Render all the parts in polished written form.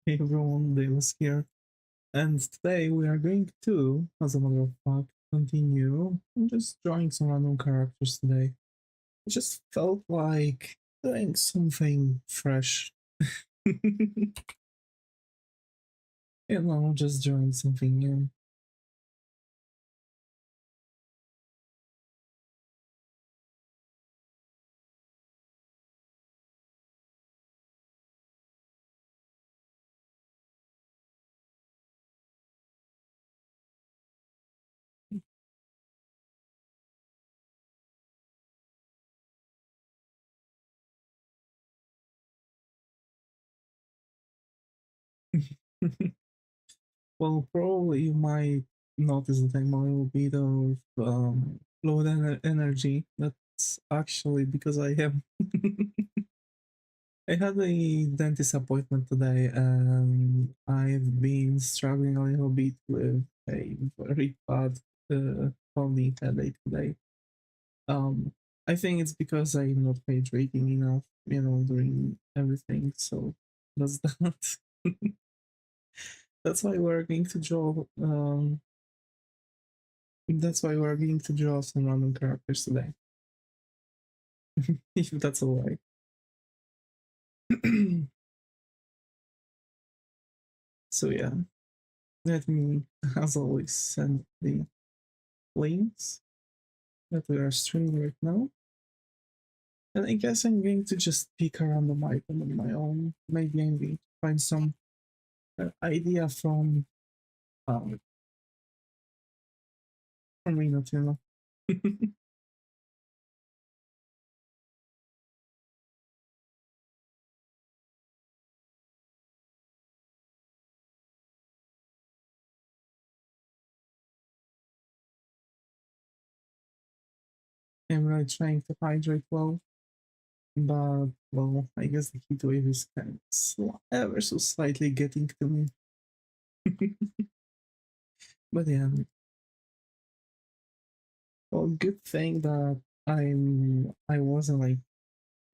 Hey everyone, Devis here, and today we are going to, as a matter of fact, continue. I'm just drawing some random characters today. I just felt like doing something fresh. You know, just drawing something new. Well, probably you might notice that I'm a little bit of low energy. That's actually because I have I had a dentist appointment today and I've been struggling a little bit with a very bad tummy headache today. Um, I think it's because I'm not hydrating enough, you know, during everything. So that's that. That's why we're going to draw. That's why we're going to draw some random characters today, if that's alright. So yeah, let me, as always, send the links that we are streaming right now. And I guess I'm going to just pick a random item on my own. Maybe I'm going to find some idea um, from Reno, you know. I'm really trying to hydrate well, but well, I guess the heat wave is kind of ever so slightly getting to me. But yeah, well, good thing that I wasn't like,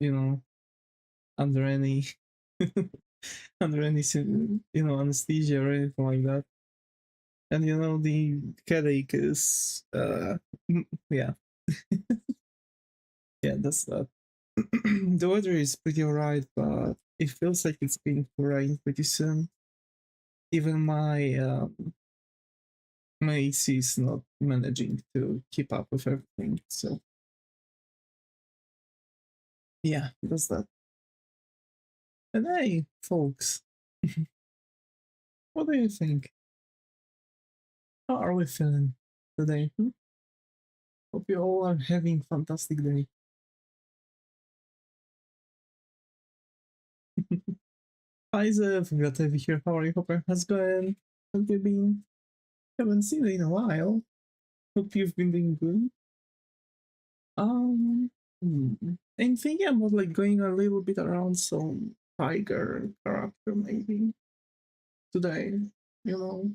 you know, under any under any anesthesia or anything like that. And you know the headache is yeah. Yeah, that's that. The weather is pretty alright, but it feels like it's going to rain pretty soon. Even my AC is not managing to keep up with everything. So yeah, that's that. And hey, folks, what do you think? How are we feeling today? Hope you all are having a fantastic day. Hi Zev, glad to have you here. How are you, Hopper? How's it going? Have you been? Haven't seen you in a while. Hope you've been doing good. Um, I'm thinking about like going a little bit around some tiger character maybe today. You know,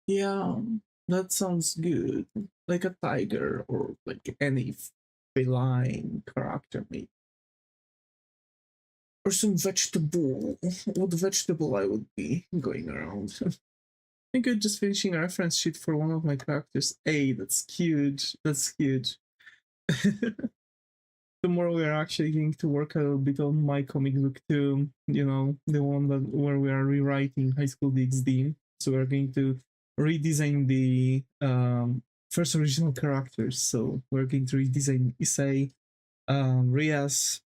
yeah, that sounds good. Like a tiger or like any feline character maybe. Or some vegetable. What vegetable I would be going around? I think I'm just finishing a reference sheet for one of my characters. Hey, that's huge. That's huge. Tomorrow we are actually going to work a little bit on my comic book too. You know, the one that where we are rewriting High School DxD. So we're going to redesign the first original characters. So we're going to redesign Issei, Rias,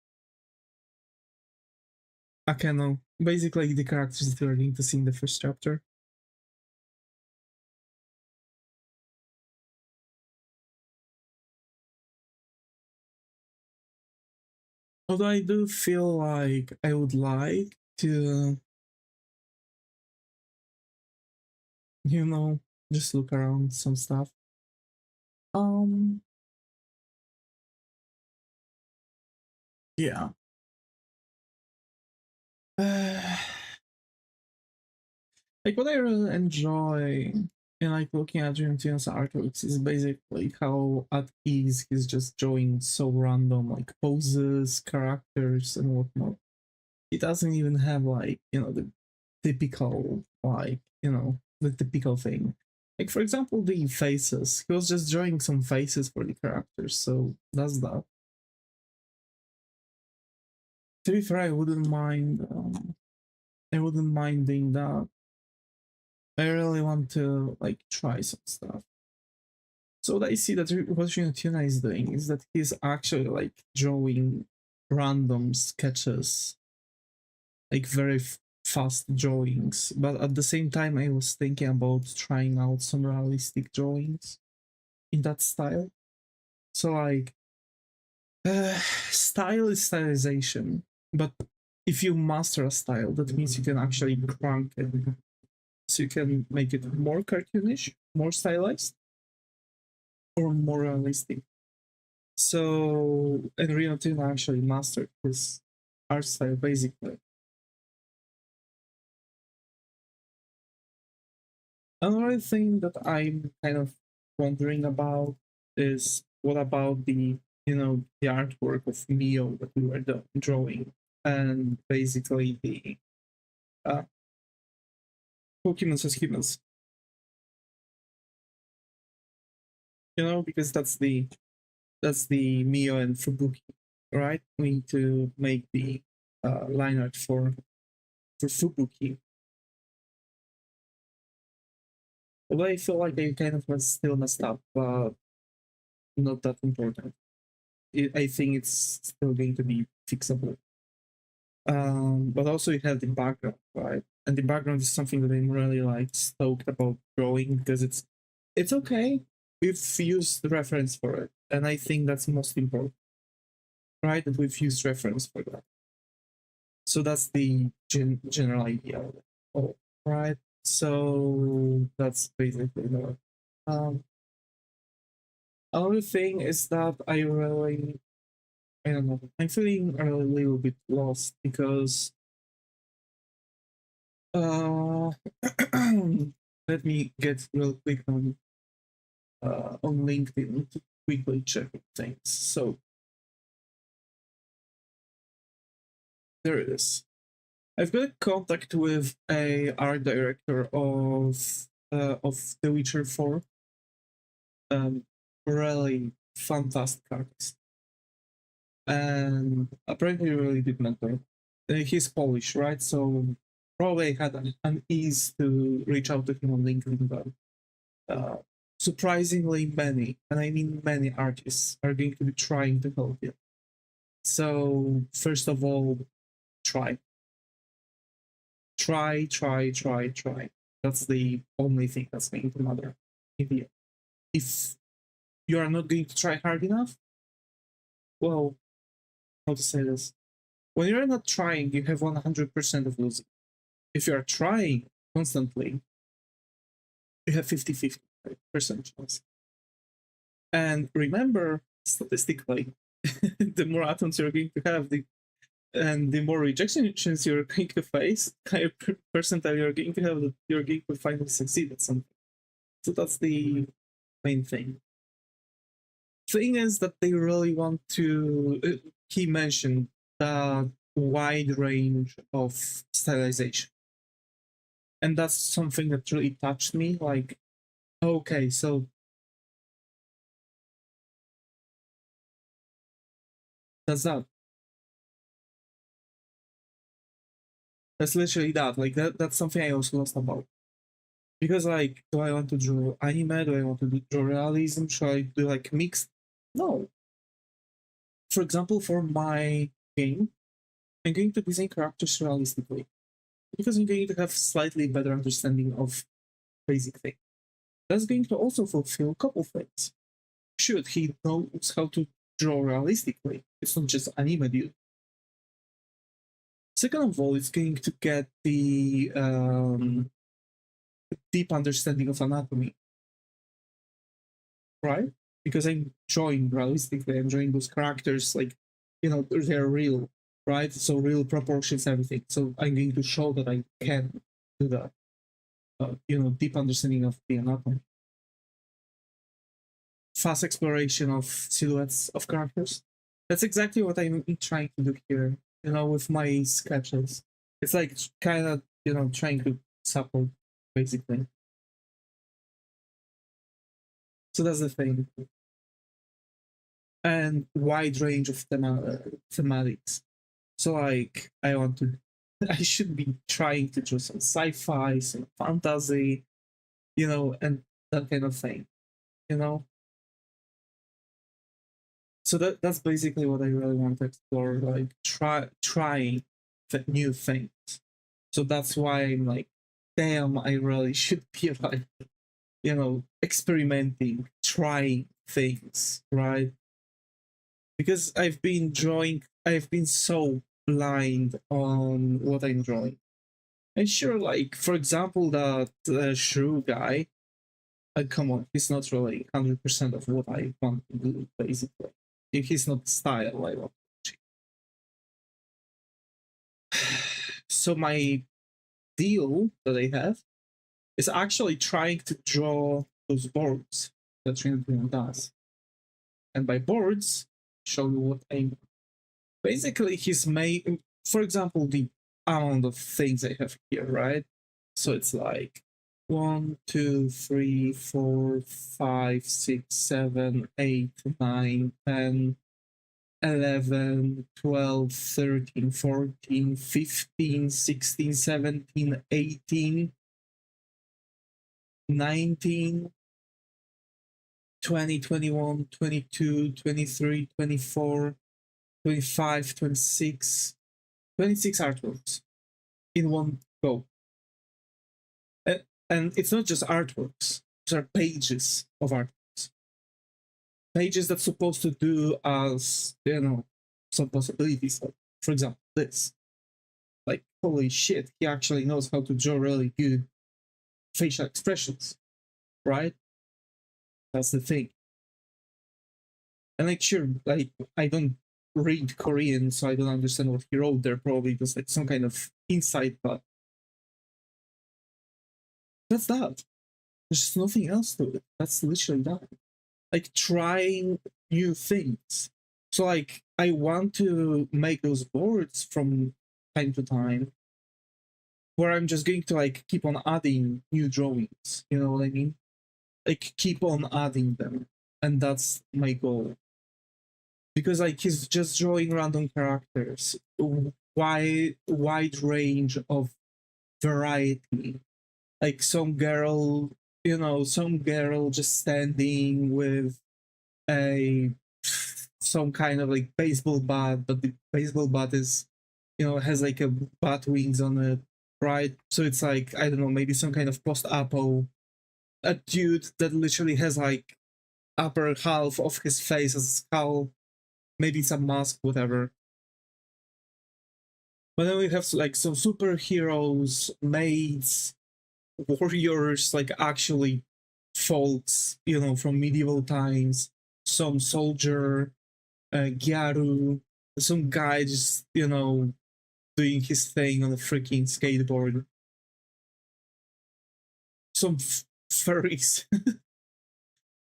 Akeno, basically the characters that we're going to see in the first chapter. Although I do feel like I would like to, you know, just look around some stuff. Um, yeah. Like what I really enjoy. And like looking at Juntian's artworks is basically how at ease he's just drawing so random like poses, characters, and whatnot. He doesn't even have like, you know, the typical like, you know, the typical thing. Like for example, the faces. He was just drawing some faces for the characters, so that's that. To be fair, I wouldn't mind. I wouldn't mind doing that. I really want to like try some stuff. So what I see that what Tuna is doing is that he's actually like drawing random sketches, like very fast drawings. But at the same time, I was thinking about trying out some realistic drawings in that style. So like, style is stylization, but if you master a style, that means you can actually crank it. So you can make it more cartoonish, more stylized, or more realistic. So, and Rio Tuna actually mastered his art style basically. Another thing that I'm kind of wondering about is what about the, you know, the artwork of Mio that we were drawing, and basically the Pokemon as humans, you know, because that's the Mio and Fubuki, right? We need to make the line art for Fubuki. Although I feel like they kind of still messed up, but not that important. I think it's still going to be fixable. But also you have the background, right? And the background is something that I'm really like stoked about drawing because it's okay. We've used the reference for it, and I think that's most important, right? That we've used reference for that. So that's the general idea of it. Oh, right. So that's basically the another thing is that I don't know, I'm feeling a little bit lost because uh let me get real quick on LinkedIn to quickly check things. So there it is. I've got contact with a art director of The Witcher 4. Really fantastic artist. And apparently really good mentor. He's Polish, right? So probably I had an ease to reach out to him on LinkedIn, but surprisingly many, and I mean many artists are going to be trying to help you. So first of all, try. Try, try, try, try. That's the only thing that's going to matter. If you are not going to try hard enough, well, how to say this? When you're not trying, you have 100% of losing. If you're trying constantly, you have 50-50% chance. And remember, statistically, the more atoms you're going to have, and the more rejections you're going to face, higher percentile you're going to have that you're going to finally succeed at something. So that's the main thing. Thing is that they really want to. He mentioned the wide range of stylization, and that's something that really touched me. Like, okay, so that's that. That's literally that. Like that's something I also lost about. Because like, do I want to draw anime? Do I want to draw realism? Should I do like mixed? No. For example, for my game, I'm going to design characters realistically because I'm going to have slightly better understanding of basic things. That's going to also fulfill a couple things. Should he knows how to draw realistically? It's not just anime, dude. Second of all, it's going to get the deep understanding of anatomy, right? Because I'm drawing realistically, I'm drawing those characters like, you know, they're real, right? So real proportions, everything. So I'm going to show that I can do that. you know, deep understanding of the anatomy, fast exploration of silhouettes of characters. That's exactly what I'm trying to do here, you know, with my sketches. It's like kind of, you know, trying to support, basically. So that's the thing. And wide range of thematics. So like, I should be trying to do some sci-fi, some fantasy, you know, and that kind of thing, you know. So that's basically what I really want to explore, like trying new things. So that's why I'm like, damn, I really should be like, you know, experimenting, trying things, right? Because I've been so blind on what I'm drawing. And sure, like, for example, that shrew guy, come on, he's not really 100% of what I want to do, basically. If he's not the style I want to achieve. So my deal that I have is actually trying to draw those boards that Trinity does. And by boards, show you what I basically he's made, for example, the amount of things I have here, right? So it's like 1, 2, 3, 4, 5, 6, 7, 8, 9, 10, 11, 12, 13, 14, 15, 16, 17, 18, 19, 20, 21, 22, 23, 24, 25, 26, 26 artworks in one go. And it's not just artworks, these are pages of artworks. Pages that's supposed to do as, you know, some possibilities. Like, for example, this. Like, holy shit, he actually knows how to draw really good facial expressions, right? That's the thing. And like, sure, like, I don't read Korean, so I don't understand what he wrote there. Probably just like some kind of insight, but that's that. There's nothing else to it. That's literally that. Like, trying new things. So like, I want to make those boards from time to time where I'm just going to like keep on adding new drawings. You know what I mean? Like, keep on adding them. And that's my goal. Because like, he's just drawing random characters. Wide range of variety. Like some girl, you know, some girl just standing with some kind of like baseball bat, but the baseball bat is, you know, has like a bat wings on it, right? So it's like, I don't know, maybe some kind of post-apo, a dude that literally has like upper half of his face as a skull, maybe some mask, whatever. But then we have like some superheroes, maids, warriors, like actually folks, you know, from medieval times, some soldier, Gyaru, some guy just, you know, doing his thing on a freaking skateboard. Some furries.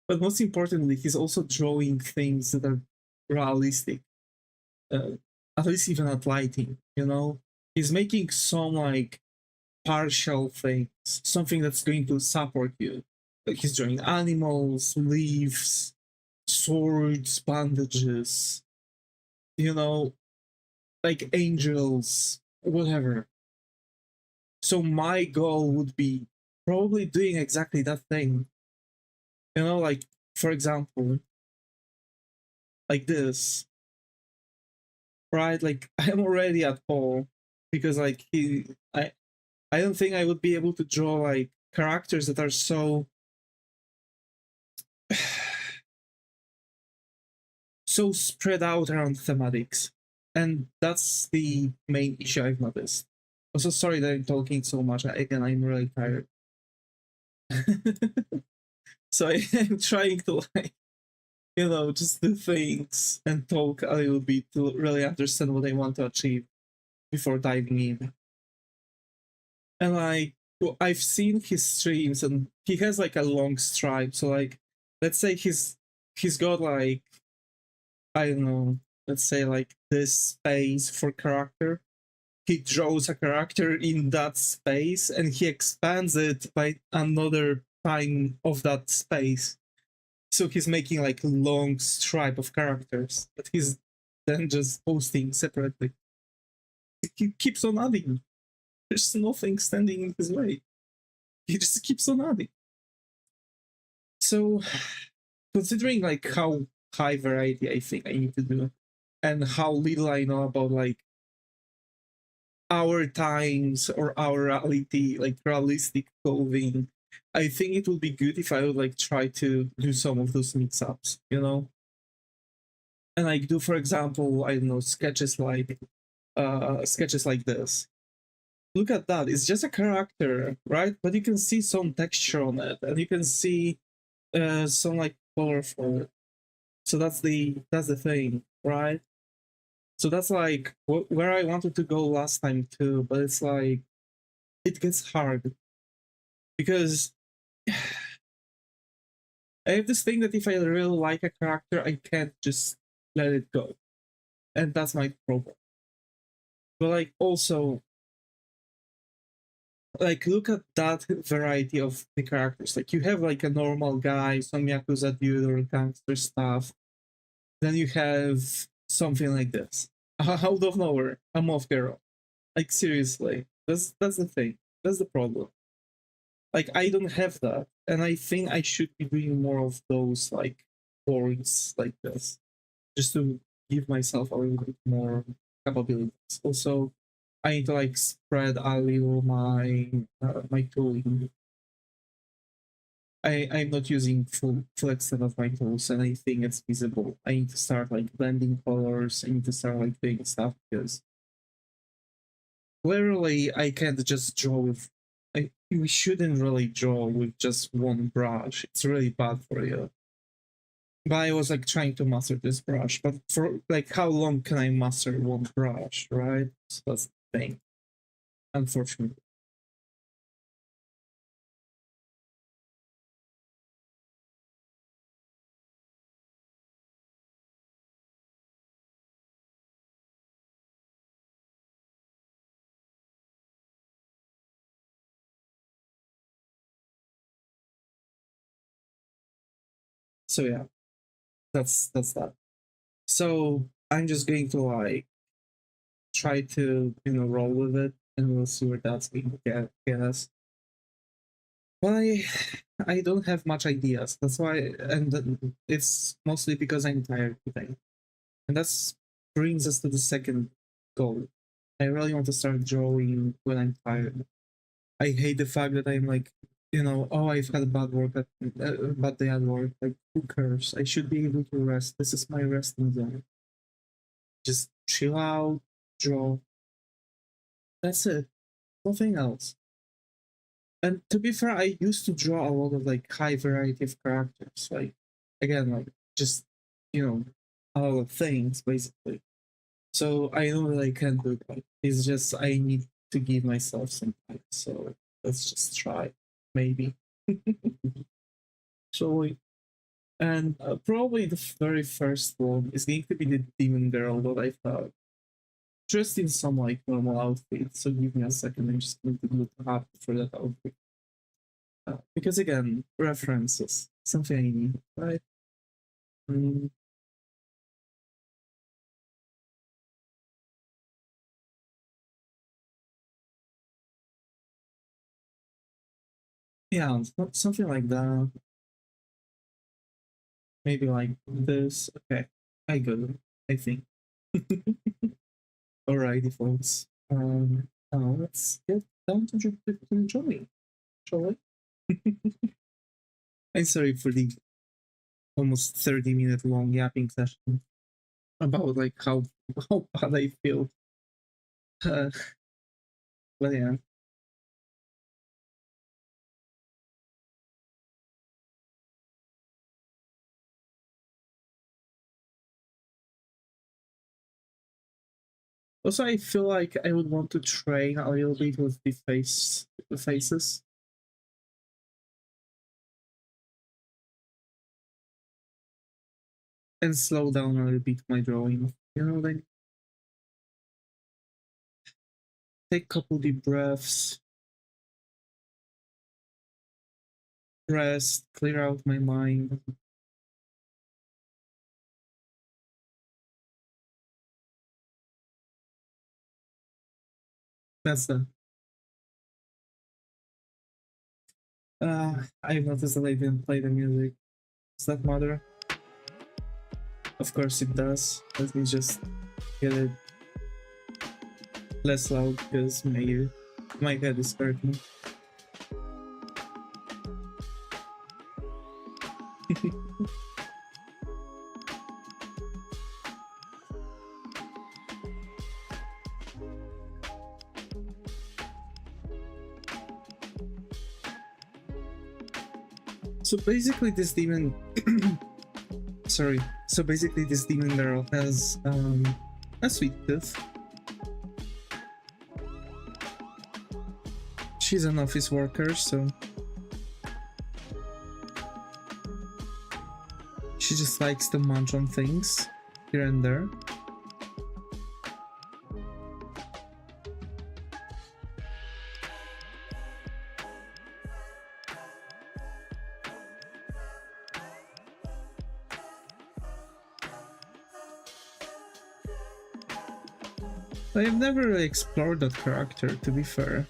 But most importantly, he's also drawing things that are realistic. At least even at lighting, you know? He's making some like partial things, something that's going to support you. Like, he's drawing animals, leaves, swords, bandages, you know, like angels, whatever. So my goal would be probably doing exactly that thing. You know, like, for example, like this, right? Like, I'm already at Paul because like I don't think I would be able to draw like characters that are so so spread out around thematics. And that's the main issue I've noticed. Also, sorry that I'm talking so much. Again, I'm really tired. So I'm trying to like, you know, just do things and talk a little bit to really understand what I want to achieve before diving in. And like, well, I've seen his streams and he has like a long stripe. So like, let's say he's got like, I don't know, let's say like this space for character. He draws a character in that space and he expands it by another time of that space. So he's making like a long stripe of characters that he's then just posting separately. He keeps on adding. There's nothing standing in his way. He just keeps on adding. So considering like how high variety I think I need to do and how little I know about like our times or our reality, like realistic clothing, I think it would be good if I would like try to do some of those mix-ups, you know? And like do, for example, I don't know, sketches like this. Look at that. It's just a character, right? But you can see some texture on it, and you can see some like color for it. So that's the thing, right? So that's like where I wanted to go last time too, but it's like it gets hard because I have this thing that if I really like a character, I can't just let it go, and that's my problem. But like also, like look at that variety of the characters. Like you have like a normal guy, some yakuza dude or gangster stuff. Then you have something like this out of nowhere, a moth girl. Like seriously, that's the thing. That's the problem. Like I don't have that, and I think I should be doing more of those like boards like this, just to give myself a little bit more capabilities. Also, I need to like spread a little my tooling. I'm not using full extent of my tools, and I think it's visible. I need to start like blending colors. I need to start like doing stuff because clearly I can't just draw with. We shouldn't really draw with just one brush. It's really bad for you. But I was like trying to master this brush, but for like how long can I master one brush, right? So that's the thing, unfortunately. So yeah, that's that. So I'm just going to like try to roll with it, and we'll see where that's going to get us. But I don't have much ideas. That's why, and it's mostly because I'm tired today. And that's brings us to the second goal. I really want to start drawing when I'm tired. I hate the fact that I'm like, oh, I've had a bad work at bad day at work. Like, who cares? I should be able to rest. This is my resting zone. Just chill out, draw. That's it. Nothing else. And to be fair, I used to draw a lot of like high variety of characters. Like, again, like just a lot of things basically. So I know that I can do that. It's just I need to give myself some time. So let's just try, maybe. So, and probably the very first one is going to be the demon girl that I thought. Dressed in some like normal outfit. So give me a second. I'm just going to look up for that outfit. Because again, references, something I need, right? Mm, yeah, something like that. Maybe like this. Okay, I got it. I think. Alrighty, folks. Now let's get down to the drawing, shall we? I'm sorry for the almost 30-minute long yapping session about like how bad I feel. Uh, but yeah, Also, I feel like I would want to train a little bit with the faces. And slow down a little bit my drawing. You know what I mean? Take a couple deep breaths. Rest, clear out my mind. That's the. I've noticed that I didn't play the music. Does that matter? Of course it does. Let me just get it less loud because my head is hurting. So basically this demon sorry. So basically this demon girl has a sweet tooth. She's an office worker, so she just likes to munch on things here and there. I've never really explored that character, to be fair.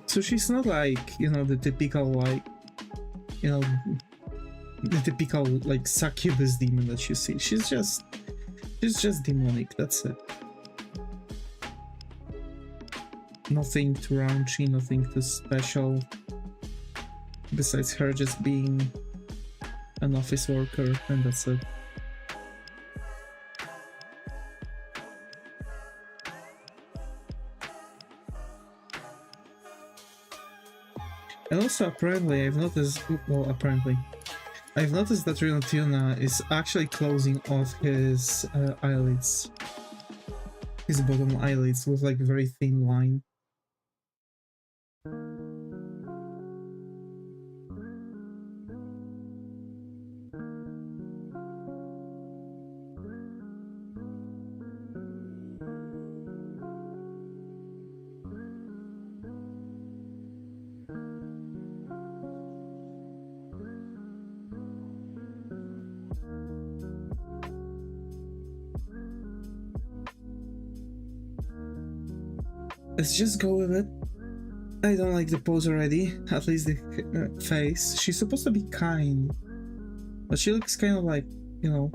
So she's not like, you know, the typical like, you know, the typical like succubus demon that you see. She's just demonic, that's it. Nothing too raunchy, nothing too special. Besides her just being an office worker, and that's it. And also apparently I've noticed, well apparently, I've noticed that Tuna is actually closing off his eyelids. His bottom eyelids with like a very thin line. Let's just go with it. I don't like the pose already, at least the face. She's supposed to be kind, but she looks kind of like, you know.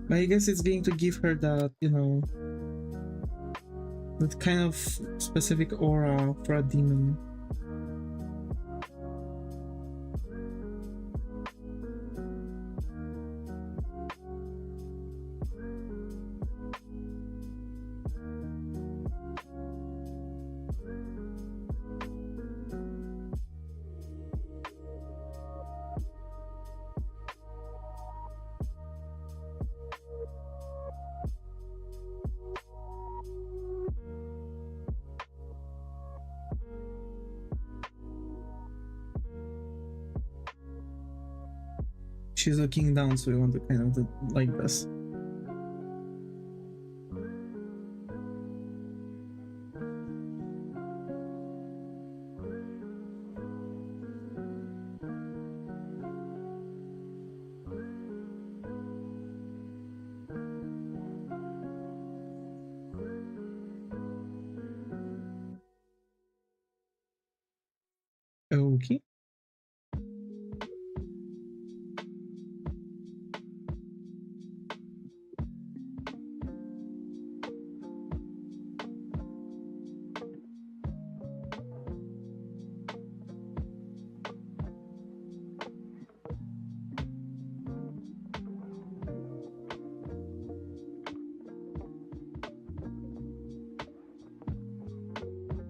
But I guess it's going to give her that, you know, that kind of specific aura for a demon. She's looking down, so we want to kind of do like this. Okay.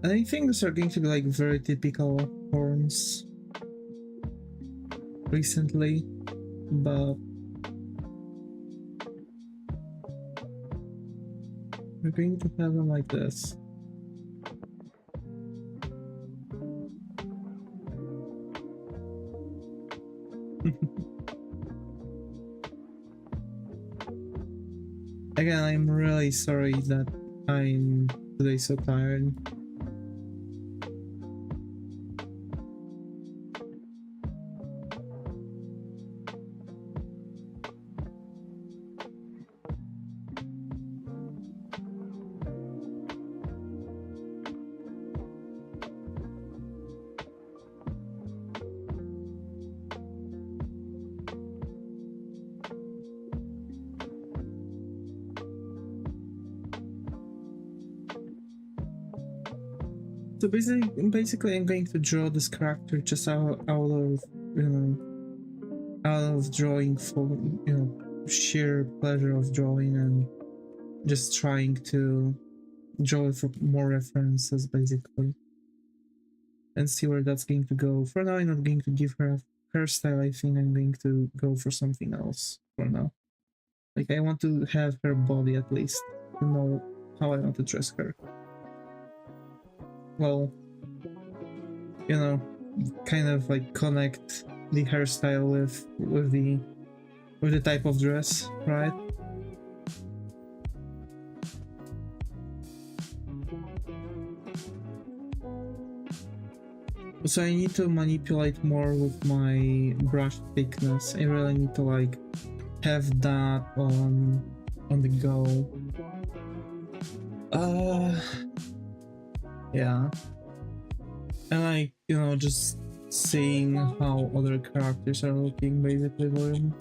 And I think these are going to be like very typical horns recently, but we're going to have them like this. Again, I'm really sorry that I'm today so tired. So basically, I'm going to draw this character just out of, you know, out of drawing for, you know, sheer pleasure of drawing and just trying to draw for more references, basically, and see where that's going to go. For now, I'm not going to give her a hairstyle. I think I'm going to go for something else for now. Like, I want to have her body at least, to know how I want to dress her. Well, you know, kind of like connect the hairstyle with the type of dress, right? So I need to manipulate more with my brush thickness. I really need to like have that on the go. Yeah. And like, you know, just seeing how other characters are looking basically for him.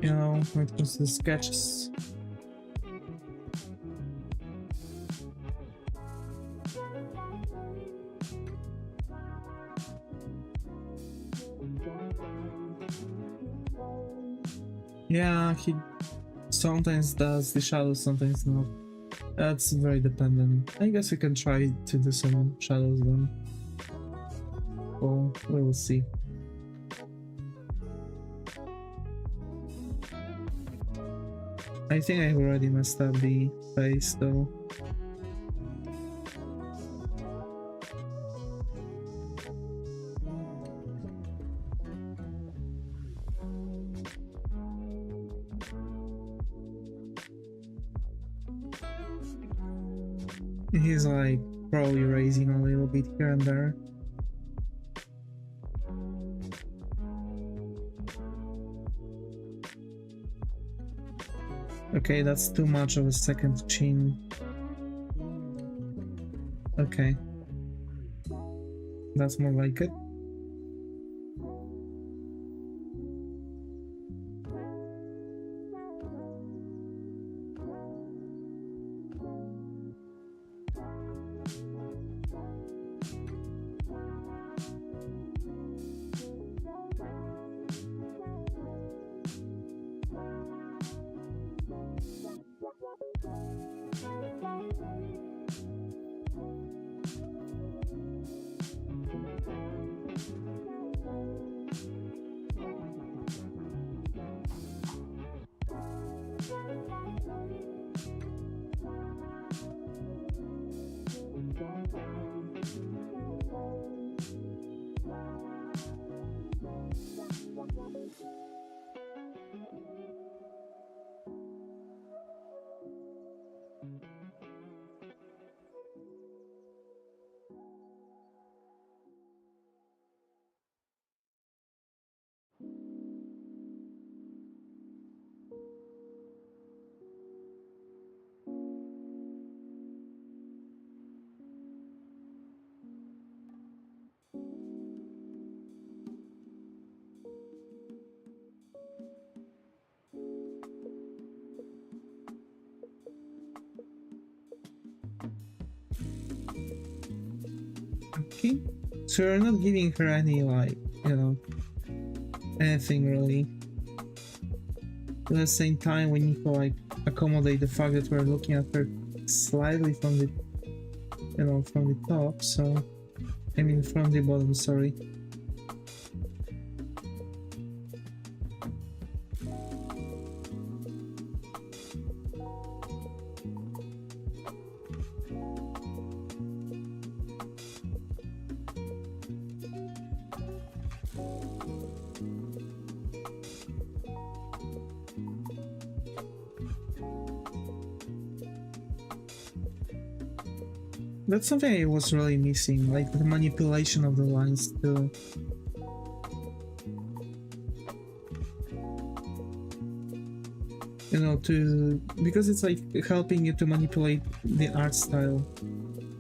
You know, when it comes to the sketches. Yeah, he sometimes does the shadows, sometimes not. That's very dependent. I guess we can try to do some shadows then. Well, we will see. I think I've already messed up the face though. He's like probably raising a little bit here and there. Okay, that's too much of a second chin. Okay. That's more like it. Okay, so you're not giving her any, like, you know, anything really. At the same time, we need to like accommodate the fact that we're looking at her slightly from the you know, from the top, so I mean from the bottom, sorry. That's something I was really missing, like the manipulation of the lines too. You know, because it's like helping you to manipulate the art style.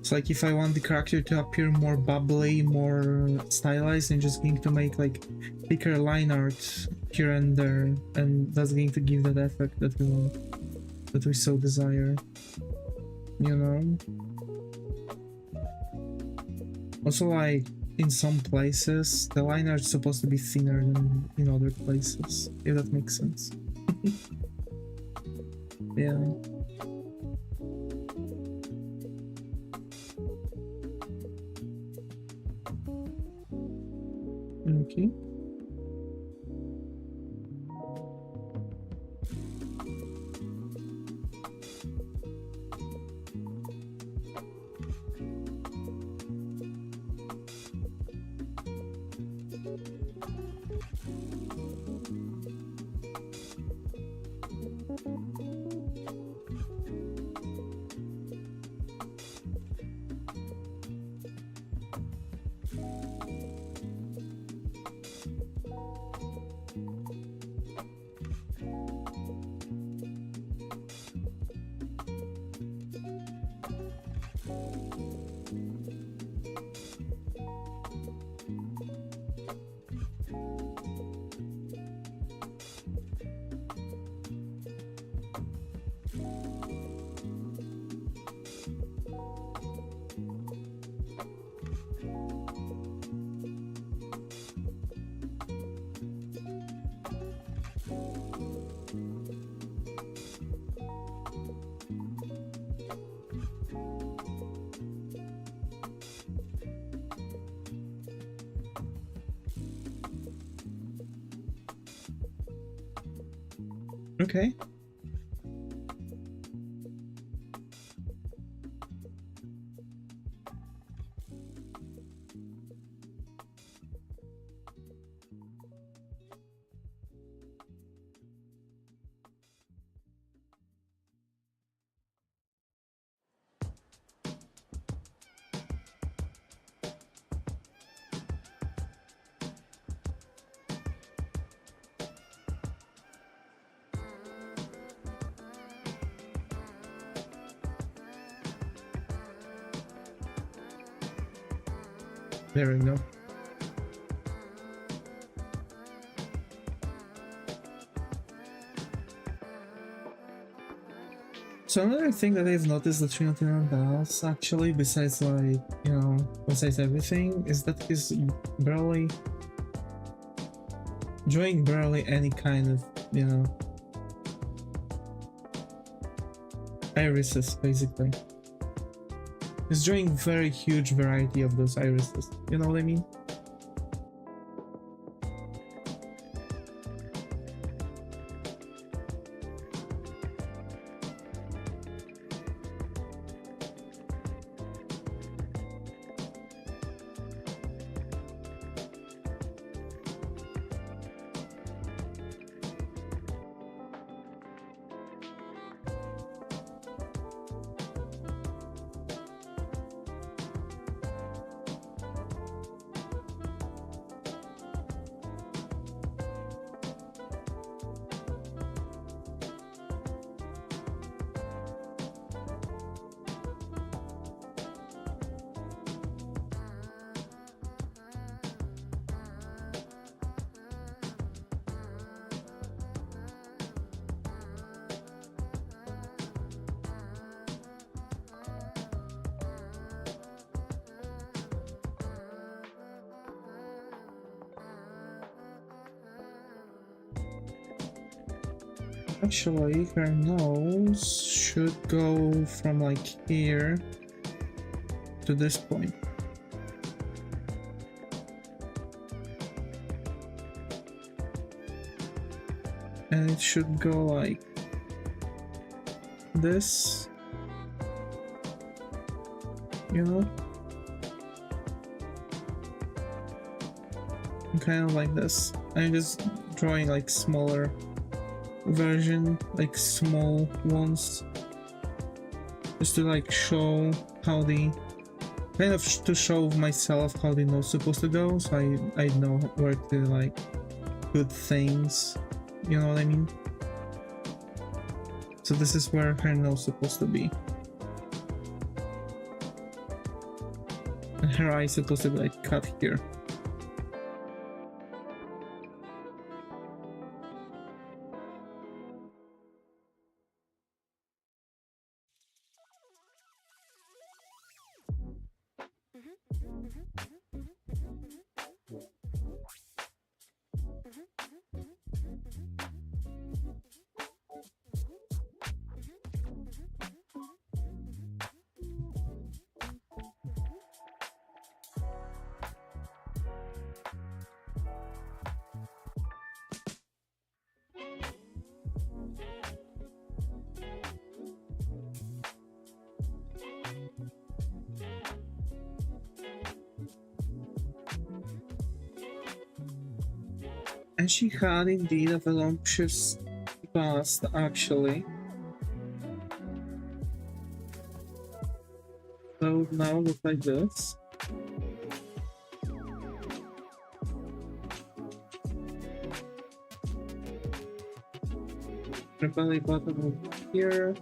It's like if I want the character to appear more bubbly, more stylized, I'm just going to make like thicker line art here and there, and that's going to give that effect that we want, that we so desire. You know? Also, like, in some places, the line art is supposed to be thinner than in other places, if that makes sense. Yeah. Okay. Okay. There we go. So another thing that I've noticed that Huion does, actually, besides like, you know, besides everything, is that he's barely drawing barely any kind of, you know, irises, basically. He's drawing very huge variety of those irises, you know what I mean? Actually, her nose should go from like here to this point. And it should go like this, you know? Kind of like this. I'm just drawing like smaller version, like small ones, just to like show how the kind of to show myself how the note's supposed to go, so I know where to like put things, you know what I mean? So this is where her note's supposed to be, and her eye's supposed to be like cut here. And she had indeed a voluptuous bust, actually. So now look like this. Her belly button over here.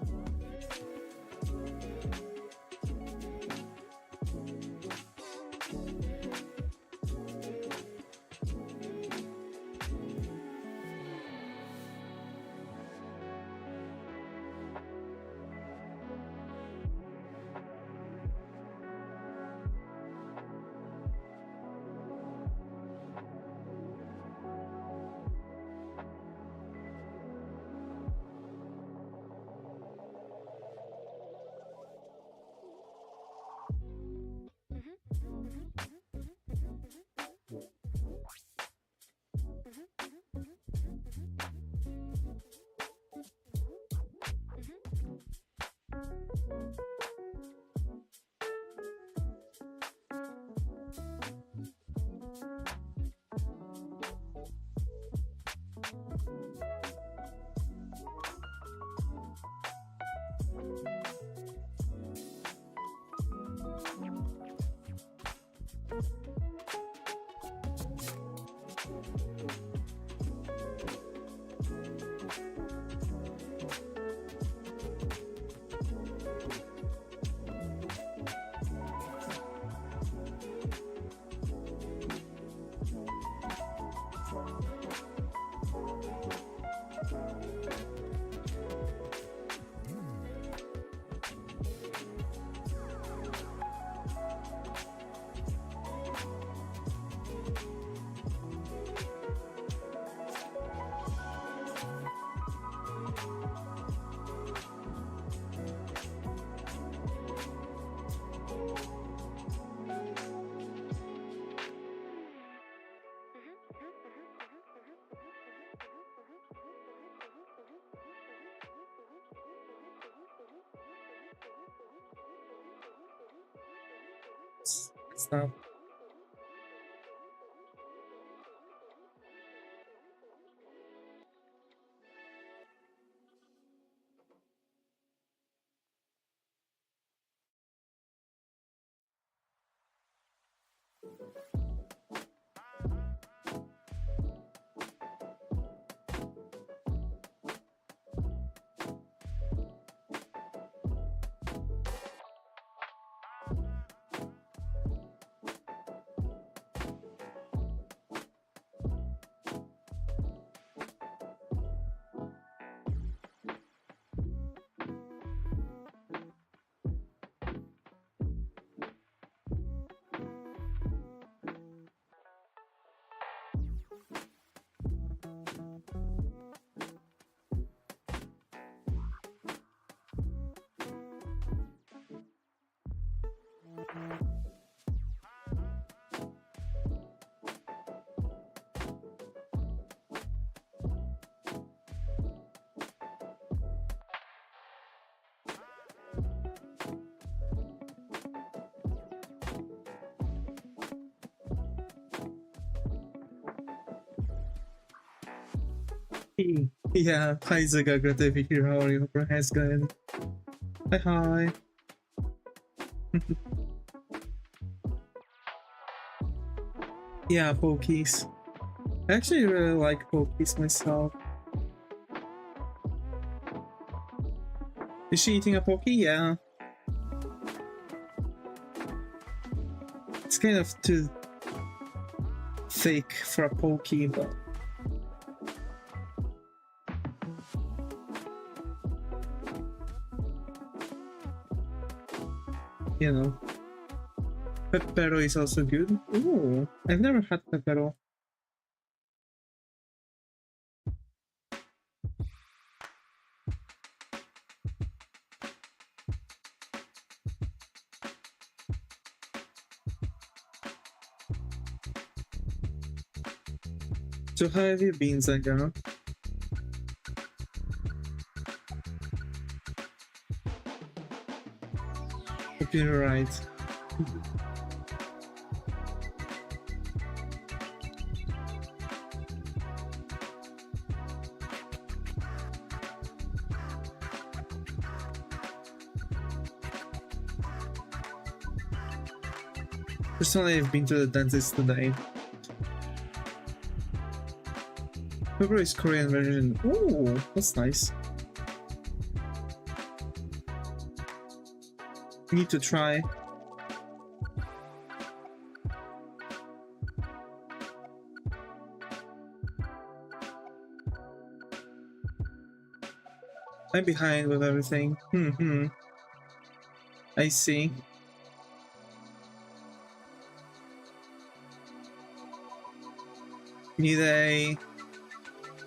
Stop. Yeah, hi Zagagra TV here, how are you? Hope your hair's good. Hi. Yeah, pokies. I actually really like pokies myself. Is she eating a pokey? Yeah. It's kind of too thick for a pokey, but you know. Pepero is also good. Ooh, I've never had pepero. So how have you been, Zaga? Hope you're right. Personally, I've been to the dentist today. February is Korean version. Ooh, that's nice. Need to try. I'm behind with everything. I see.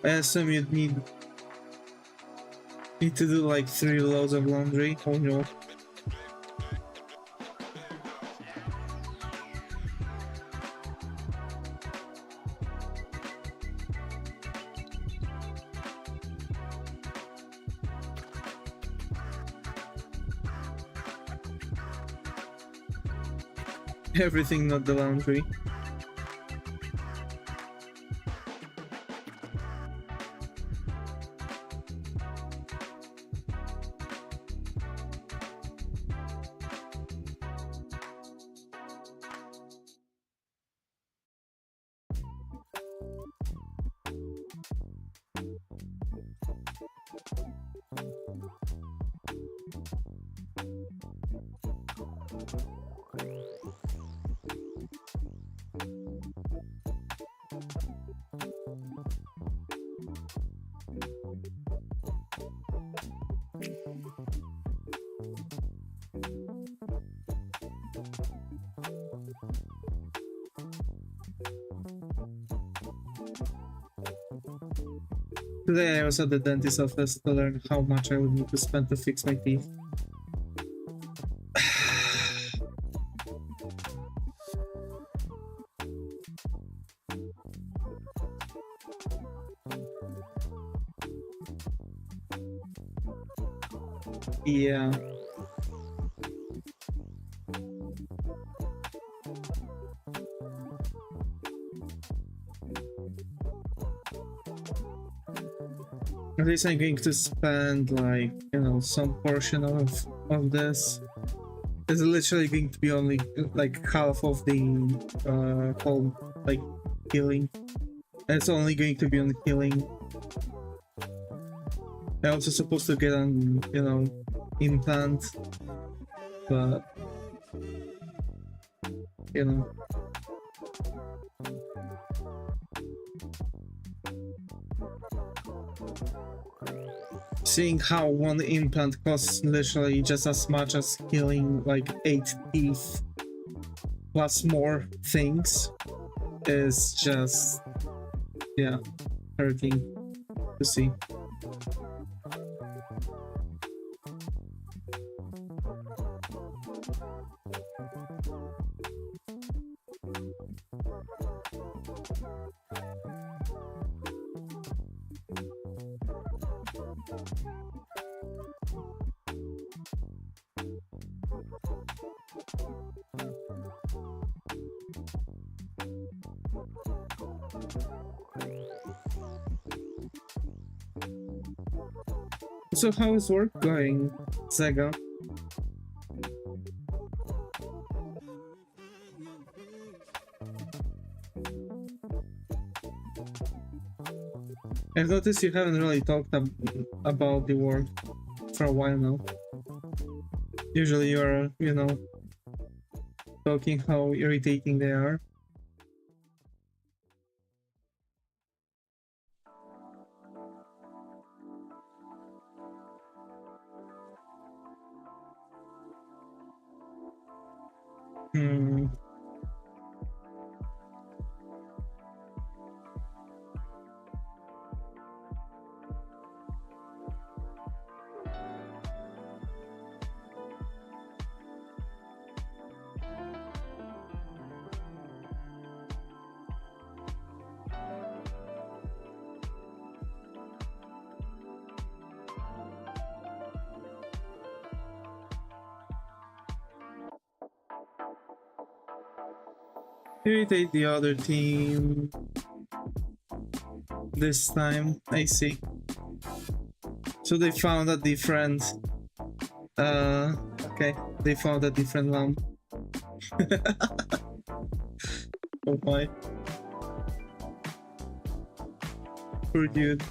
I assume you'd need to do like 3 loads of laundry. Oh no. Everything, not the laundry. Today I was at the dentist's office to learn how much I would need to spend to fix my teeth. Yeah. At least I'm going to spend like, you know, some portion of this. It's literally going to be only like half of the whole like healing. And it's only going to be on healing. I'm also supposed to get an, you know, implant, but you know. Seeing how one implant costs literally just as much as healing like 8 teeth plus more things is just, yeah, hurting to see. So how is work going, Zega? I've noticed you haven't really talked about the work for a while now. Usually you're, you know, talking how irritating they are. Hmm. Irritate the other team this time. I see. So they found a different okay, they found a different lamp. Oh my. Poor dude.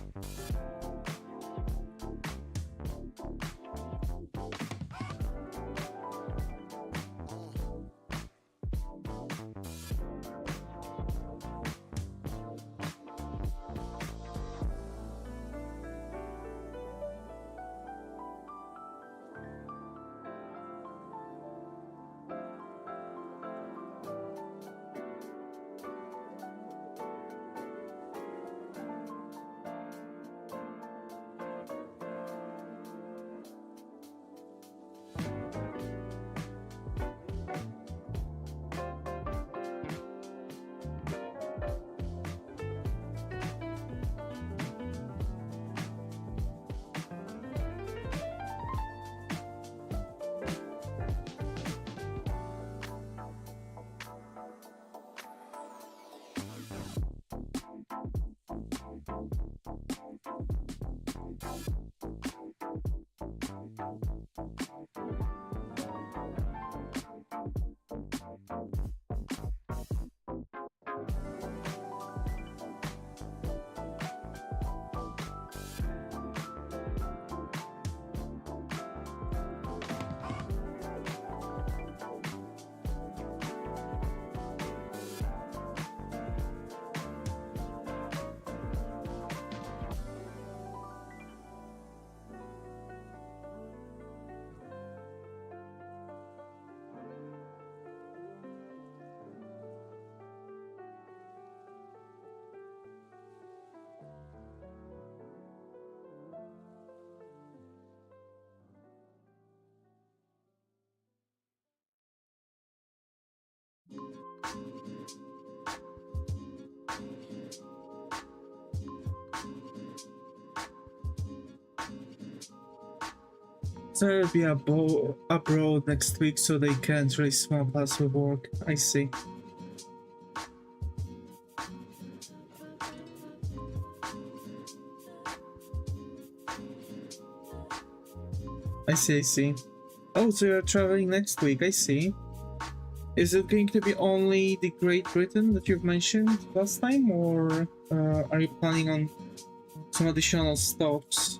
So it'll be abroad next week, so they can't really swamp us with work. I see. I see, I see. Oh, so you're traveling next week, I see. Is it going to be only the Great Britain that you've mentioned last time, or are you planning on some additional stops?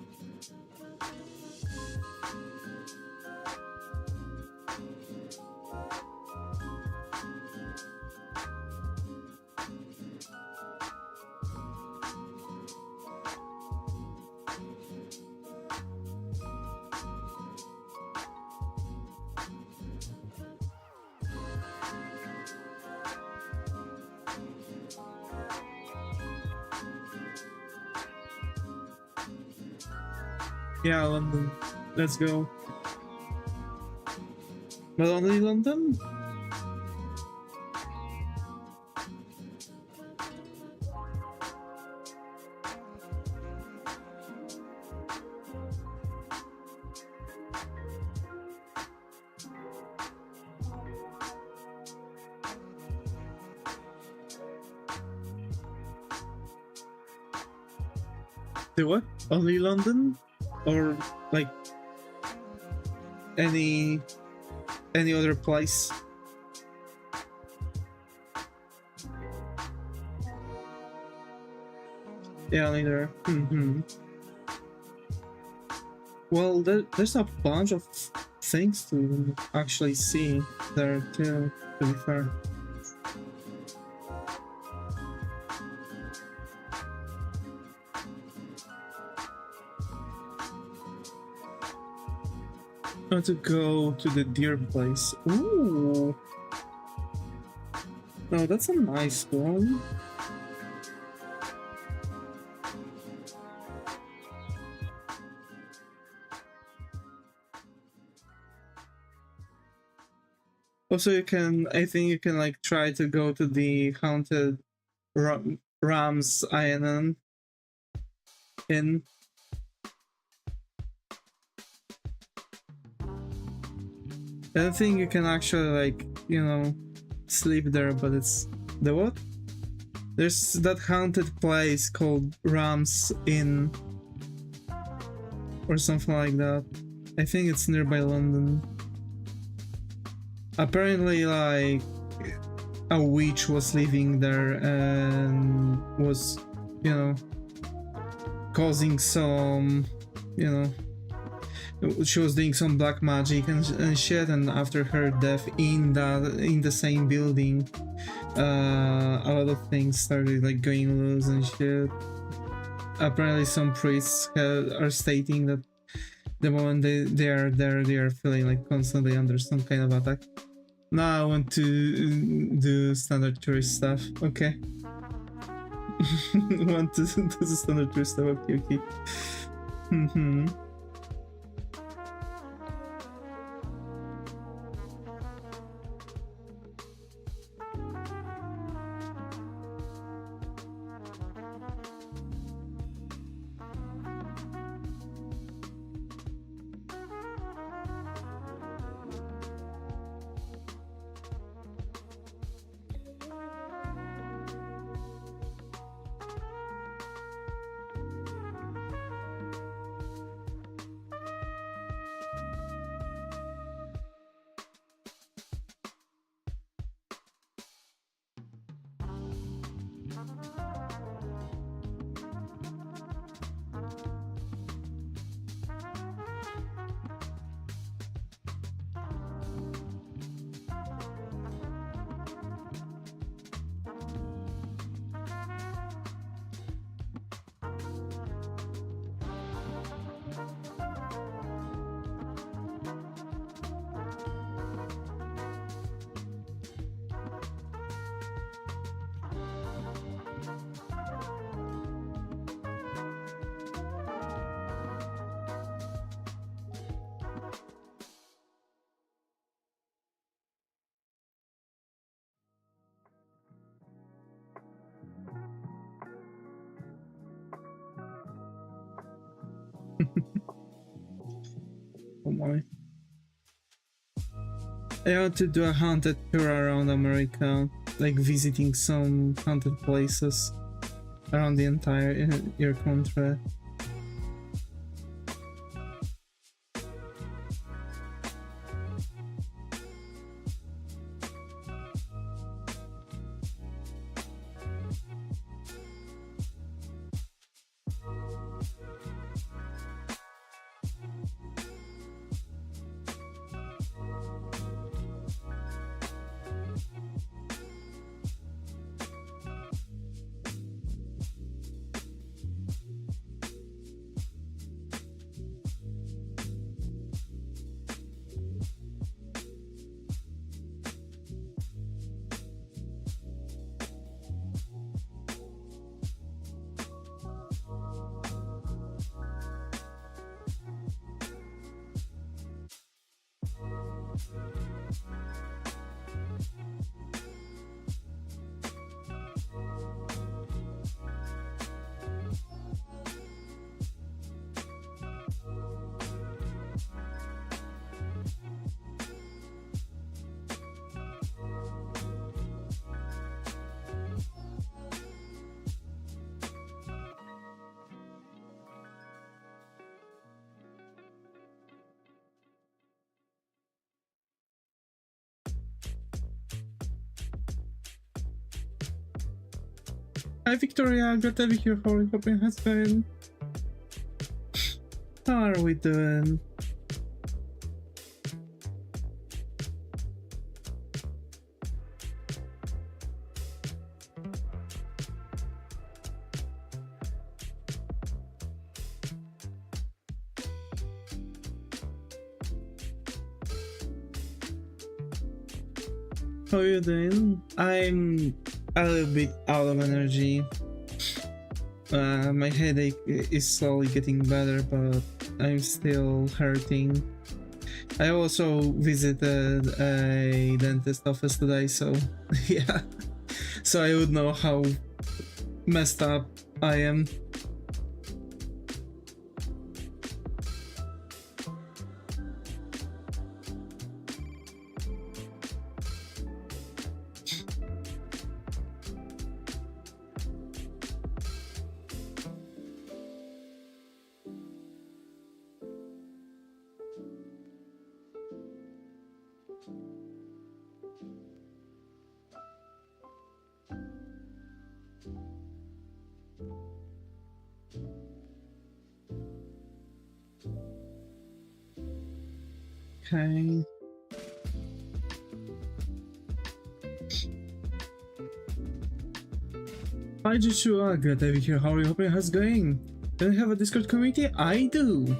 Yeah, London. Let's go. But only London? The what? Only London? or like any other place? Yeah, neither. Well, there's a bunch of things to actually see there too, to be fair. I want to go to the deer place. Ooh! Oh, that's a nice one. Also, you can, I think you can like try to go to the haunted Rams Island Inn. I don't think you can actually like, you know, sleep there, but it's the what? There's that haunted place called Rams Inn or something like that. I think it's nearby London. Apparently, like, a witch was living there and was, you know, causing some, you know, she was doing some black magic and shit, and after her death in the same building, a lot of things started like going loose and shit. Apparently some priests are stating that the moment they are there, they are feeling like constantly under some kind of attack. Now I want to do standard tourist stuff. Okay. Want to do the standard tourist stuff. Okay. Oh my. I want to do a haunted tour around America, like visiting some haunted places around the entire your country. Hi Victoria, glad to be here. How are you? Hoping has been. How are we doing? How are you doing? I'm a little bit out of energy. My headache is slowly getting better, but I'm still hurting. I also visited a dentist office today, so yeah. So I would know how messed up I am. Okay. Hi Joshua, glad to be here. How are you? Hoping how's it going? Do you have a Discord community? I do.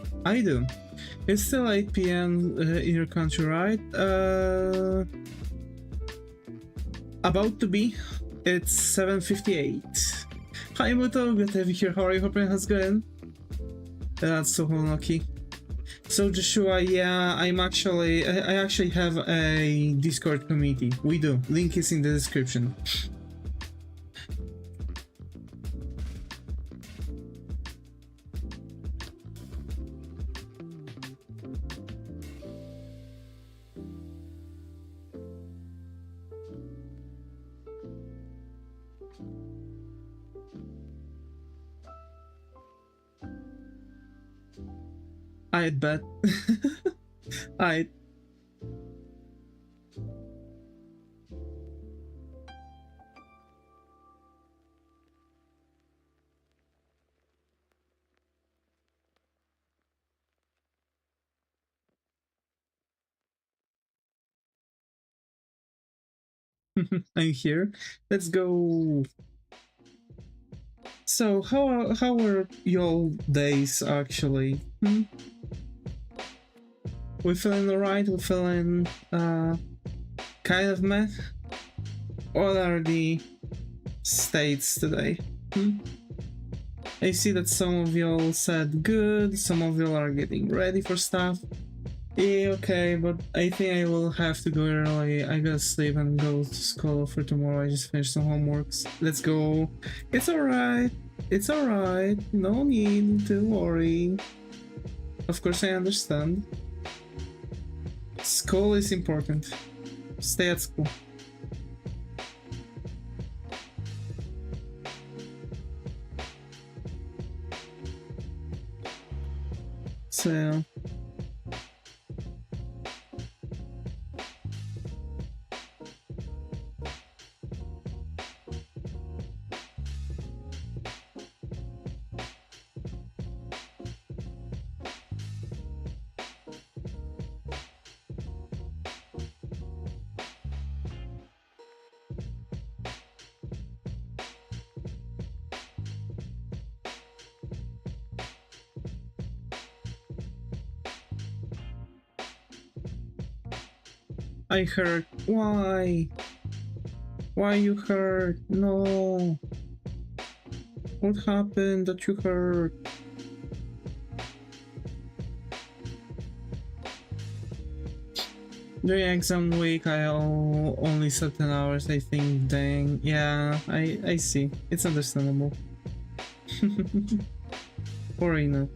It's still 8 p.m. In your country, right? About to be. It's 7:58. Hi Muto, glad to have you here. How are you? Hoping how's it going? That's so lucky. So Joshua, yeah, I actually have a Discord community. We do. Link is in the description. I bet. I. I'm here. Let's go. So how were your days actually? We feeling alright? We feeling kind of meh? What are the states today? I see that some of y'all said good, some of y'all are getting ready for stuff. Yeah, okay, but I think I will have to go early. I gotta sleep and go to school for tomorrow. I just finished some homeworks. Let's go. It's alright. It's alright. No need to worry. Of course I understand. School is important. Stay at school. So I hurt. Why? Why you hurt? No. What happened that you hurt? During exam week, I only slept 10 hours, I think. Dang. Yeah, I see. It's understandable. Poor Ina.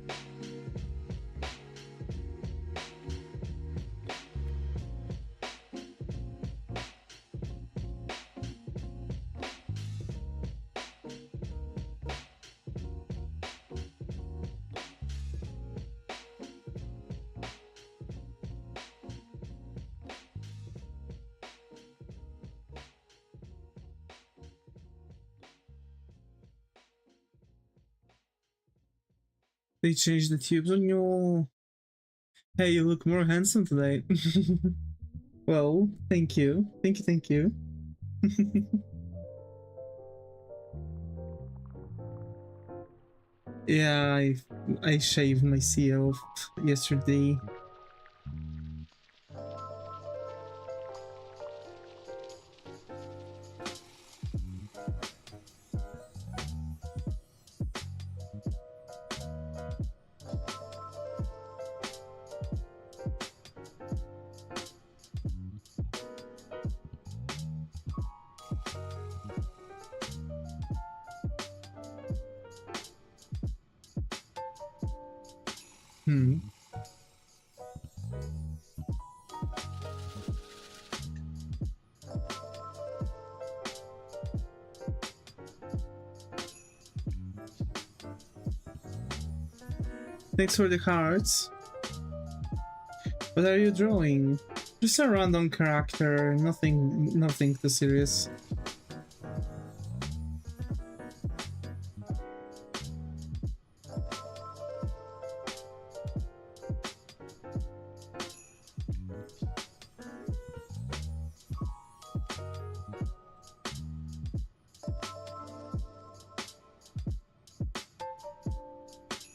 They changed the tubes. Oh no! Hey, you look more handsome today. Well, thank you. Thank you, thank you. Yeah, I shaved my CO yesterday. Hmm. Thanks for the cards. What are you drawing? Just a random character, nothing too serious.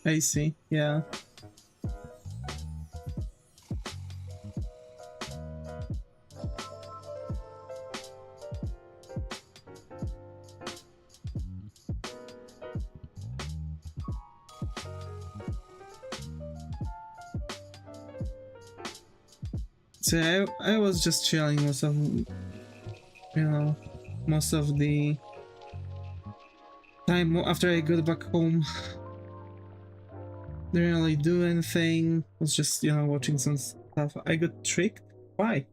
I see, yeah. So I was just chilling most of, most of the time after I got back home. Didn't really do anything. Was just, watching some stuff. I got tricked. Why?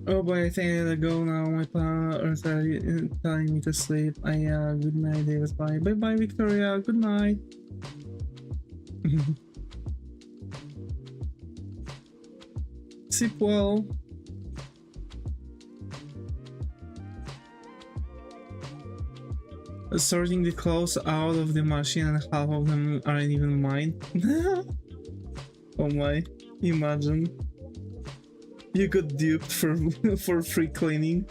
Oh boy, I think I gotta go now. My parents are telling me to sleep. Good night, Davis. Bye. Bye bye, Victoria. Good night. Sleep well. Sorting the clothes out of the machine and half of them aren't even mine. Oh my, imagine. You got duped for for free cleaning.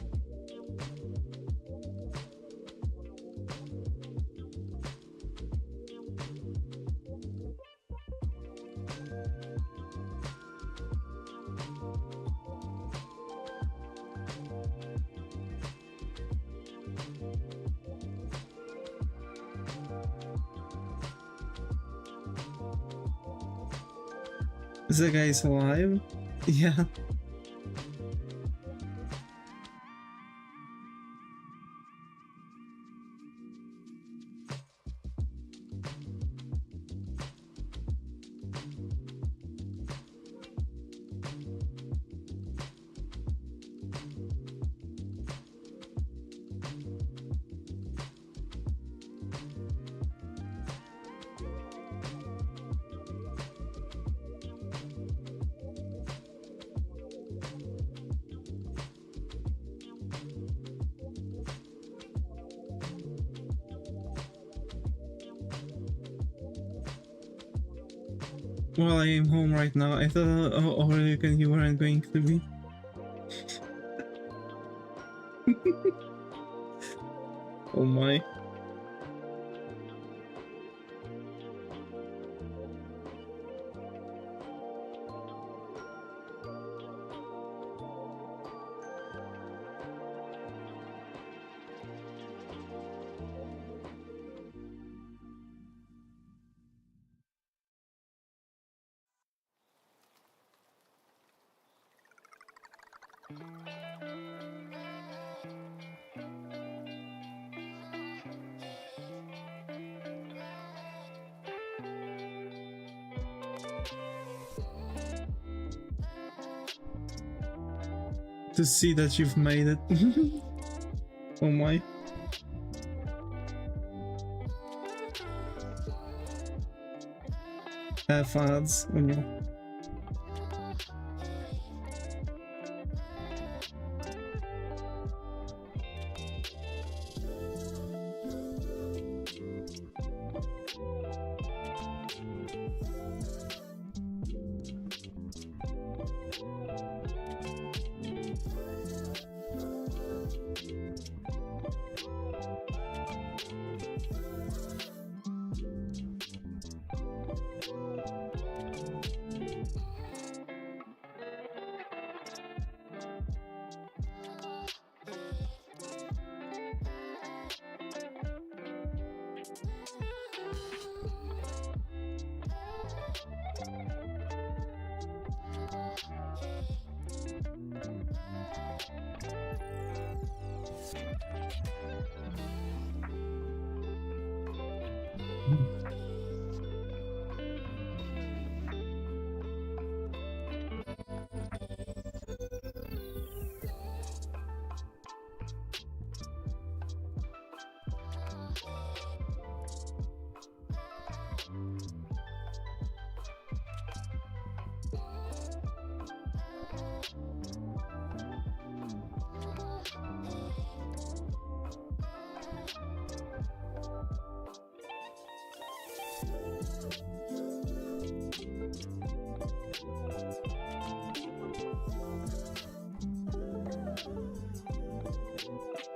The guy is alive? Yeah. Well, I am home right now. I thought you weren't going to be. Oh my. To see that you've made it. Oh my. have ads on you.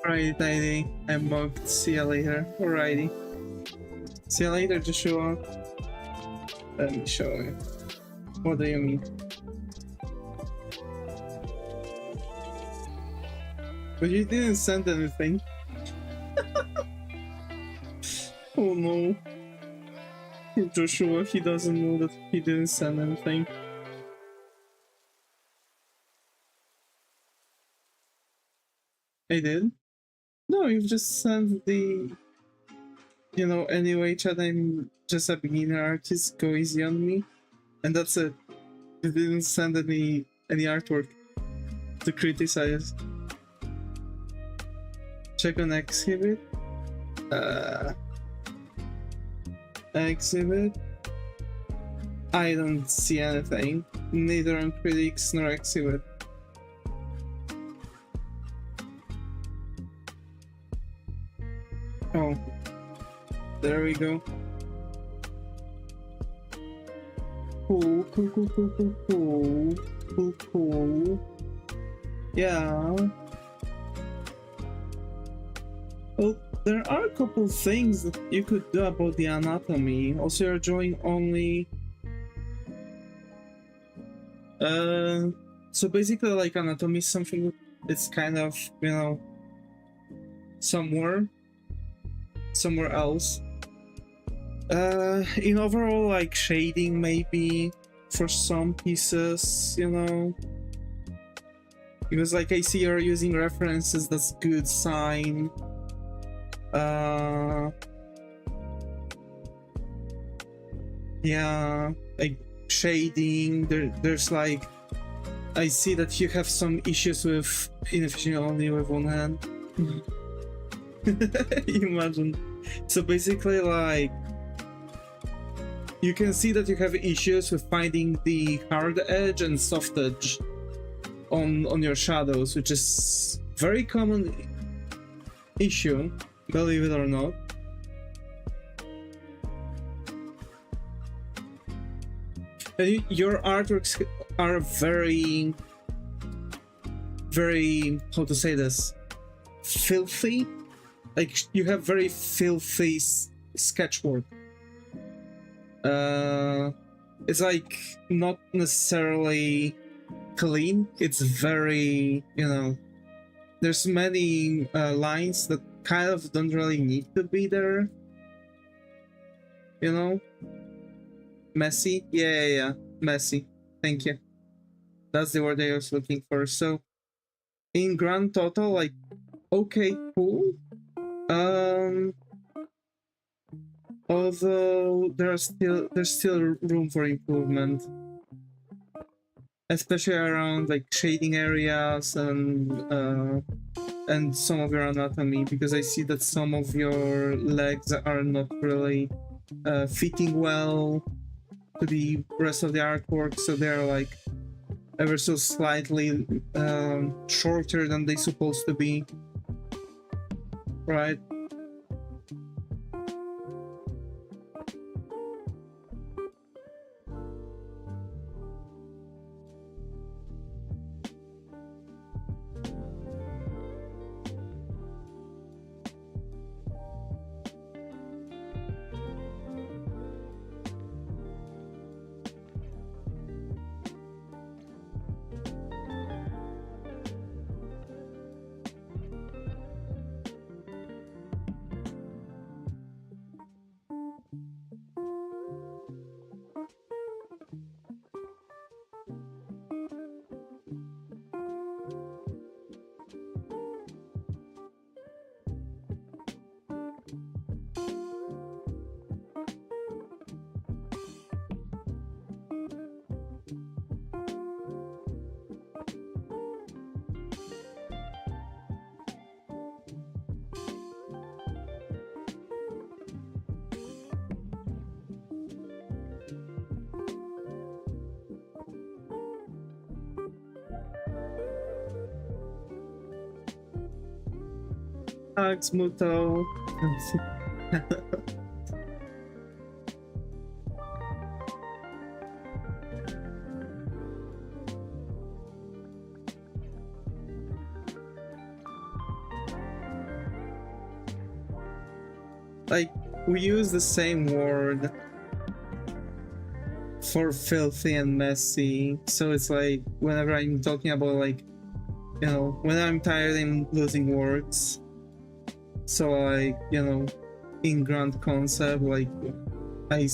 Alright, Tidy. I'm bugged. See ya later. Alrighty. See you later, Joshua. Let me show you. What do you mean? But you didn't send anything. Oh no. Joshua, he doesn't know that he didn't send anything. I did? No, you've just sent the... You know, anyway, chat, I'm just a beginner artist, go easy on me. And that's it. You didn't send any artwork to criticize. Check on exhibit. Exhibit. I don't see anything. Neither on critics nor exhibit. Oh. There we go. Cool, cool, cool, cool, cool, cool. Cool, cool. Yeah. Well, there are a couple things that you could do about the anatomy. Also, you're drawing only... So basically, like, anatomy is something that's kind of, you know, somewhere else. In overall, like, shading maybe for some pieces, you know, because like I see you're using references, that's good sign. Yeah, like shading, there's like, I see that you have some issues with inefficient only with one hand. Imagine. So basically, like, you can see that you have issues with finding the hard edge and soft edge on your shadows, which is very common issue, believe it or not. And your artworks are very, how to say this, filthy. Like, you have very filthy sketch work. It's like not necessarily clean, it's very, you know, there's many lines that kind of don't really need to be there, you know. Messy. Yeah, messy, thank you, that's the word I was looking for. So in grand total, like, okay, cool. Although there's still room for improvement, especially around like shading areas and some of your anatomy, because I see that some of your legs are not really fitting well. to the rest of the artwork, so they're like ever so slightly shorter than they're supposed to be, right? Hugs, Muto. Like, we use the same word for filthy and messy, so it's like whenever I'm talking about, like, you know, when I'm tired I'm losing words. So, like, you know, in grand concept, like I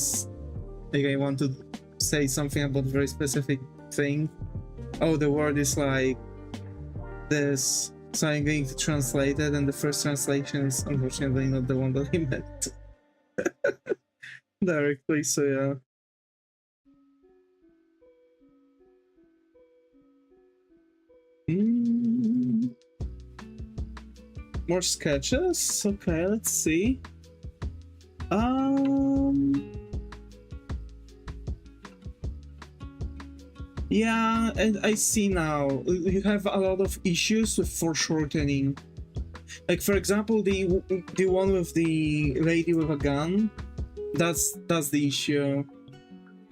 want to say something about a very specific thing. Oh, the word is like this, so I'm going to translate it, and the first translation is unfortunately not the one that I meant directly, so yeah. More sketches? Okay, let's see. Yeah, and I see now you have a lot of issues with foreshortening. Like, for example, the one with the lady with a gun. That's the issue.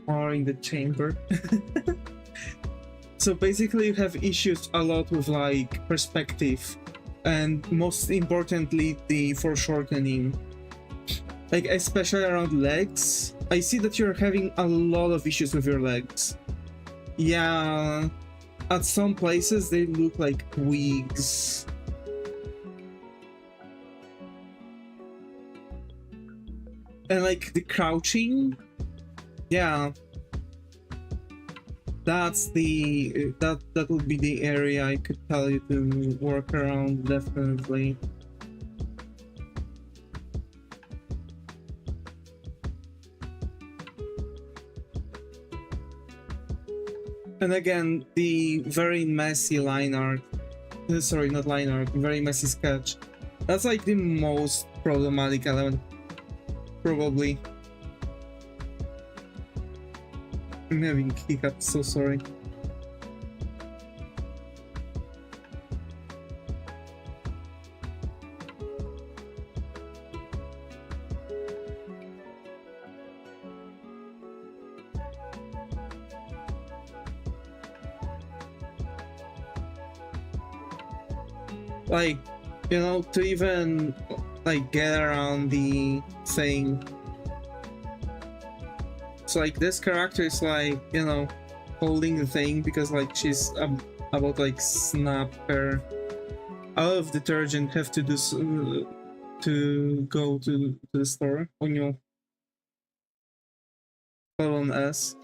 Or in the chamber. So basically, you have issues a lot with, like, perspective, and most importantly, the foreshortening. Like, especially around legs. I see that you're having a lot of issues with your legs. Yeah, at some places they look like wigs. And like the crouching, yeah, that's the that would be the area I could tell you to work around, definitely. And again, the very messy line art, sorry, not line art, very messy sketch. That's like the most problematic element, probably. I'm having hiccups, so sorry. Like, you know, to even like get around the thing. So like this character is like, you know, holding the thing because like she's about to like snap her out of detergent, have to do to go to the store on your on S.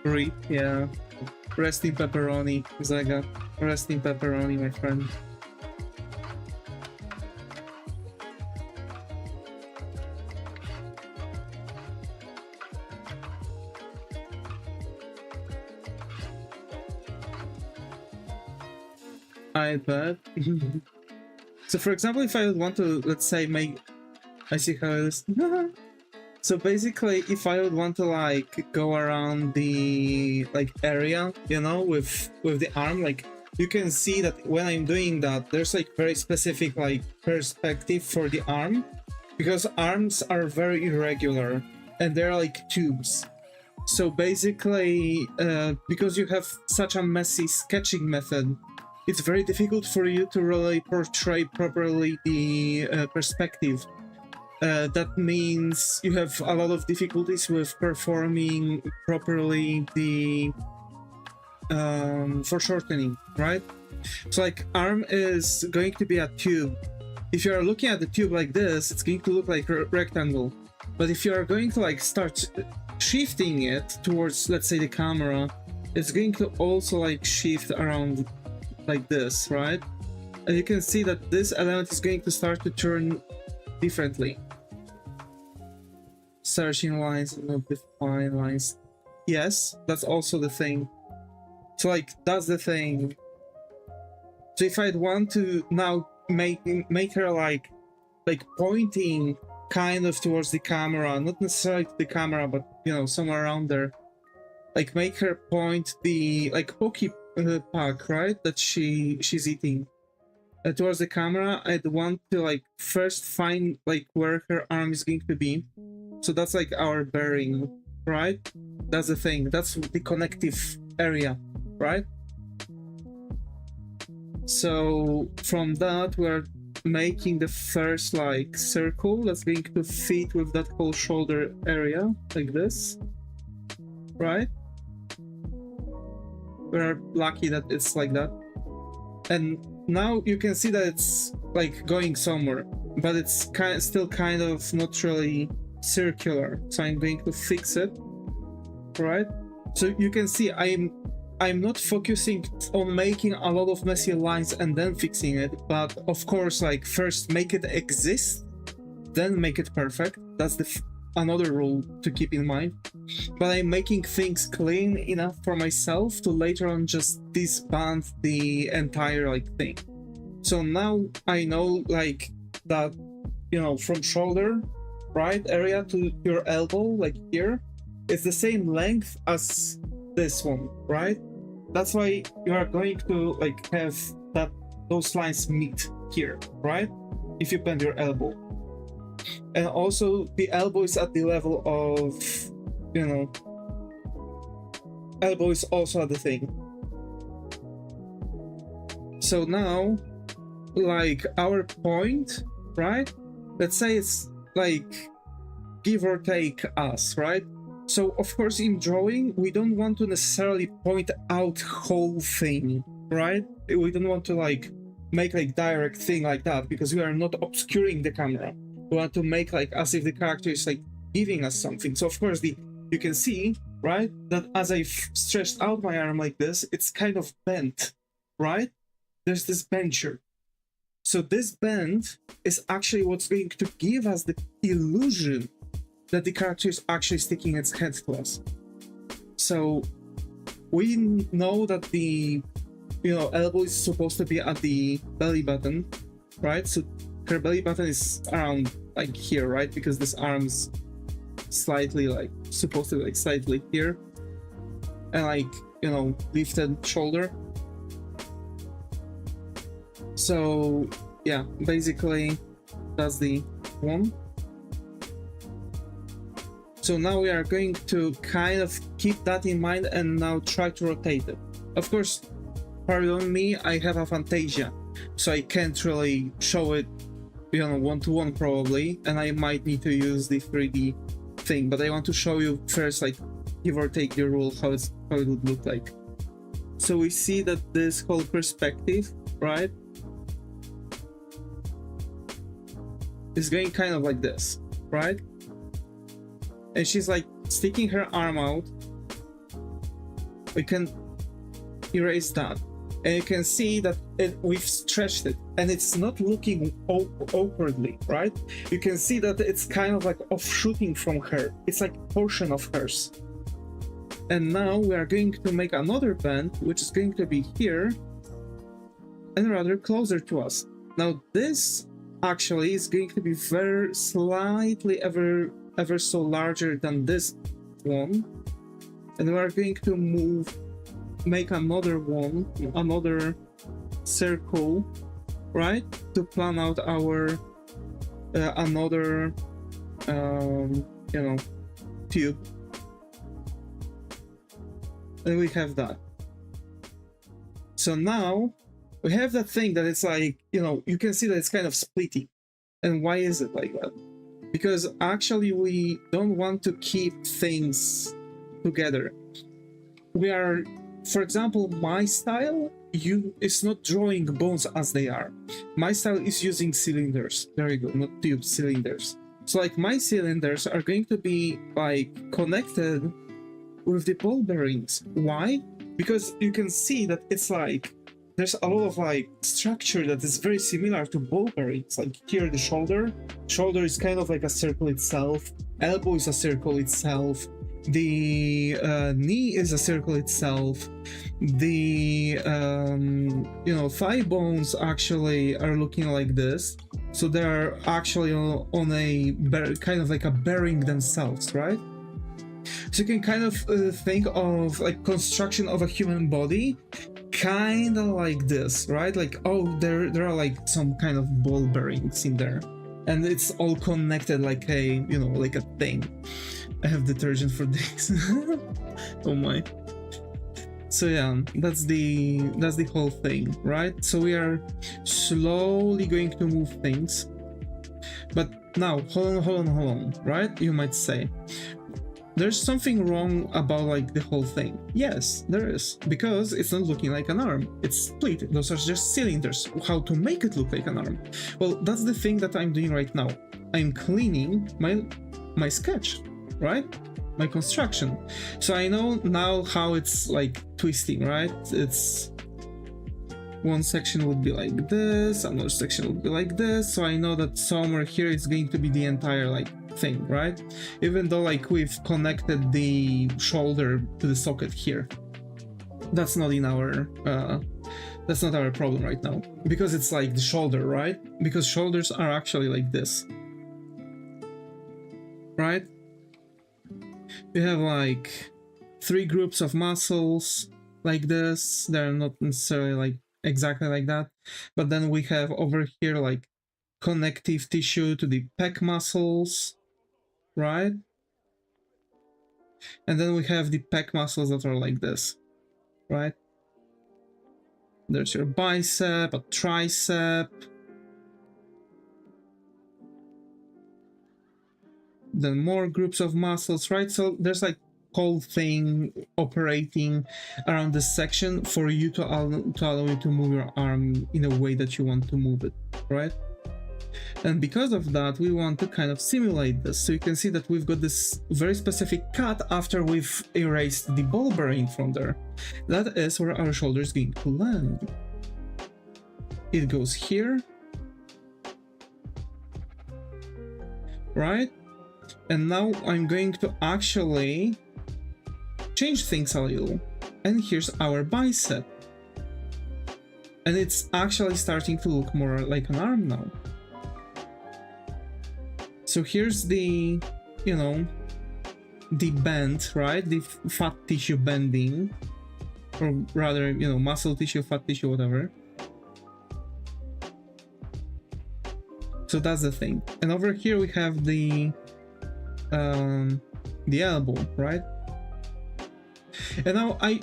Great, yeah. Rest in pepperoni, Zaga. Rest in pepperoni, my friend. I bet. So for example, if I would want to, let's say, make... I see how it is. So basically, if I would want to like go around the like area, you know, with the arm, like you can see that when I'm doing that, there's like very specific like perspective for the arm, because arms are very irregular and they're like tubes. So basically, because you have such a messy sketching method, it's very difficult for you to really portray properly the perspective. That means you have a lot of difficulties with performing properly the foreshortening, right? So like arm is going to be a tube. If you are looking at the tube like this, it's going to look like a rectangle. But if you are going to like start shifting it towards, let's say, the camera, it's going to also like shift around like this, right? And you can see that this element is going to start to turn differently. Searching lines and not define lines. Yes, that's also the thing. So like that's the thing. So if I'd want to now make her like pointing kind of towards the camera, not necessarily to the camera, but you know, somewhere around there, like make her point the like pokey pack, right, that she's eating towards the camera. I'd want to like first find like where her arm is going to be. So that's like our bearing, right? That's the thing. That's the connective area, right? So from that, we're making the first like circle that's going to fit with that whole shoulder area, like this, right? We're lucky that it's like that. And now you can see that it's like going somewhere, but it's still kind of not really circular. So I'm going to fix it, right? So you can see I'm not focusing on making a lot of messy lines and then fixing it, but of course, like first make it exist, then make it perfect. That's another rule to keep in mind. But I'm making things clean enough for myself to later on just disband the entire like thing. So now I know like that, you know, from shoulder, right, area to your elbow, like here, it's the same length as this one, right? That's why you are going to like have those lines meet here, right? If you bend your elbow. And also the elbow is at the level of, you know, elbow is also at the thing. So now, like our point, right? Let's say it's like give or take us, right? So of course in drawing we don't want to necessarily point out whole thing, right? We don't want to like make like direct thing like that, because we are not obscuring the camera. We want to make like as if the character is like giving us something. So of course you can see, right, that as I've stretched out my arm like this, it's kind of bent, right? There's this bend here. So this bend is actually what's going to give us the illusion that the character is actually sticking its head to us. So we know that the, you know, elbow is supposed to be at the belly button, right? So her belly button is around like here, right? Because this arm's slightly like supposed to be like slightly here, and like, you know, lifted shoulder. So yeah, basically that's the one. So now we are going to kind of keep that in mind and now try to rotate it. Of course, pardon me, I have a Fantasia, so I can't really show it, you know, one-to-one probably, and I might need to use the 3D thing, but I want to show you first, like, give or take the rule, how it would look like. So we see that this whole perspective, right, is going kind of like this, right? And she's like sticking her arm out. We can erase that, and you can see that we've stretched it, and it's not looking awkwardly, right? You can see that it's kind of like offshooting from her. It's like a portion of hers. And now we are going to make another bend, which is going to be here, and rather closer to us. Now this actually is going to be very slightly ever so larger than this one, and we are going to make another one, another circle, right, to plan out our another you know, tube, and we have that. So now we have that thing that it's like, you know, you can see that it's kind of splitting. And why is it like that? Because actually we don't want to keep things together. We are, for example, my style is not drawing bones as they are. My style is using cylinders. There you go, not tubes, cylinders. So like my cylinders are going to be like connected with the ball bearings. Why? Because you can see that it's like there's a lot of like structure that is very similar to ball bearings. Like here the shoulder is kind of like a circle itself, elbow is a circle itself, the knee is a circle itself, the you know, thigh bones actually are looking like this, so they're actually on a kind of like a bearing themselves, right? So you can kind of think of like construction of a human body kind of like this, right? Like, oh, there are like some kind of ball bearings in there, and it's all connected like a, you know, like a thing. I have detergent for this. Oh my. So yeah, that's the whole thing, right? So we are slowly going to move things, but now hold on, right? You might say there's something wrong about like the whole thing. Yes, there is, because it's not looking like an arm. It's split. Those are just cylinders. How to make it look like an arm? Well, that's the thing that I'm doing right now. I'm cleaning my sketch, right? My construction. So I know now how it's like twisting, right? It's one section would be like this, another section would be like this. So I know that somewhere here is going to be the entire like thing, right? Even though like we've connected the shoulder to the socket here, that's not in our that's not our problem right now, because it's like the shoulder, right? Because shoulders are actually like this, right? We have like 3 groups of muscles like this. They're not necessarily like exactly like that, but then we have over here like connective tissue to the pec muscles, right? And then we have the pec muscles that are like this, right? There's your bicep, a tricep, then more groups of muscles, right? So there's like whole thing operating around this section for you to allow you to move your arm in a way that you want to move it, right? And because of that, we want to kind of simulate this. So you can see that we've got this very specific cut after we've erased the ball bearing from there. That is where our shoulder is going to land. It goes here, right? And now I'm going to actually change things a little. And here's our bicep. And it's actually starting to look more like an arm now. So here's the, you know, the bend, right? The fat tissue bending, or rather, you know, muscle tissue, fat tissue, whatever. So that's the thing. And over here we have the elbow, right? And now I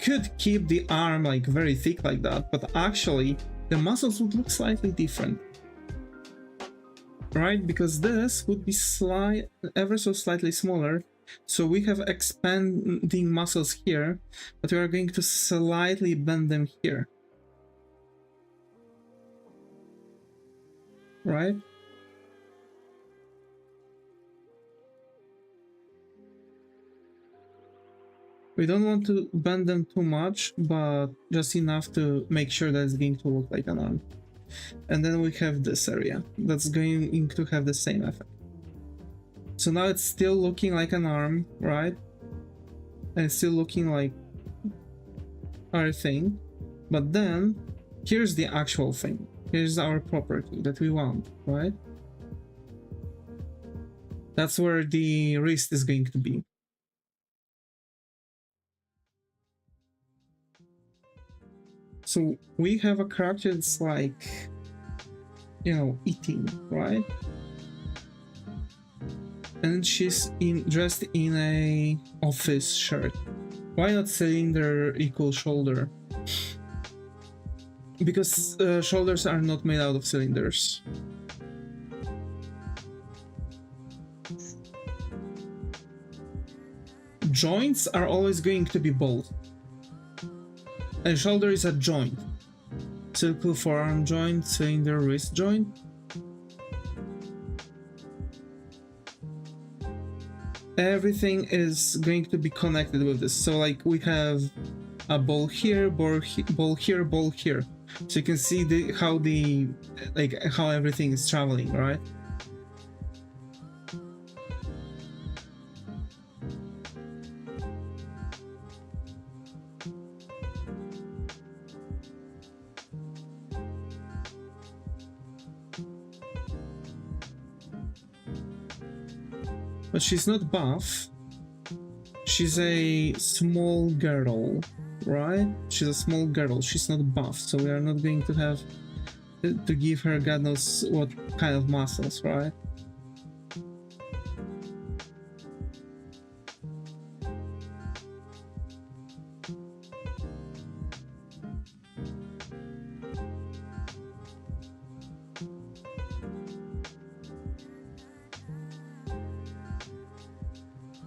could keep the arm like very thick like that, but actually the muscles would look slightly different, right? Because this would be ever so slightly smaller. So we have expanding muscles here, but we are going to slightly bend them here, right? We don't want to bend them too much, but just enough to make sure that it's going to look like an arm. And then we have this area that's going to have the same effect. So now it's still looking like an arm, right? And it's still looking like our thing. But then here's the actual thing. Here's our property that we want, right? That's where the wrist is going to be. So we have a character that's like, you know, eating, right? And she's dressed in a office shirt. Why not cylinder equal shoulder? Because shoulders are not made out of cylinders. Joints are always going to be both. A shoulder is a joint. Circle forearm joint, cylinder wrist joint. Everything is going to be connected with this. So like we have a ball here, ball here, ball here. So you can see how everything is traveling, right? But she's not buff. She's a small girl, right? She's a small girl. She's not buff, so we are not going to have to give her God knows what kind of muscles, right?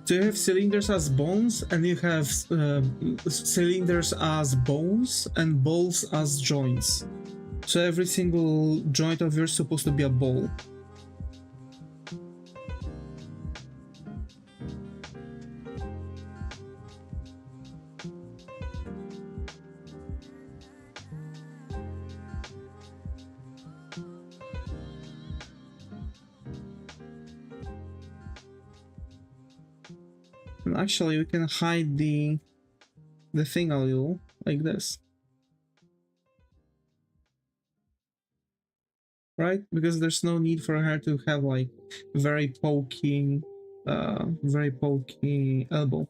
So you have cylinders as bones, and you have cylinders as bones and balls as joints. So every single joint of yours is supposed to be a ball. And actually, we can hide the thing a little, like this. Right? Because there's no need for her to have like very pokey elbow.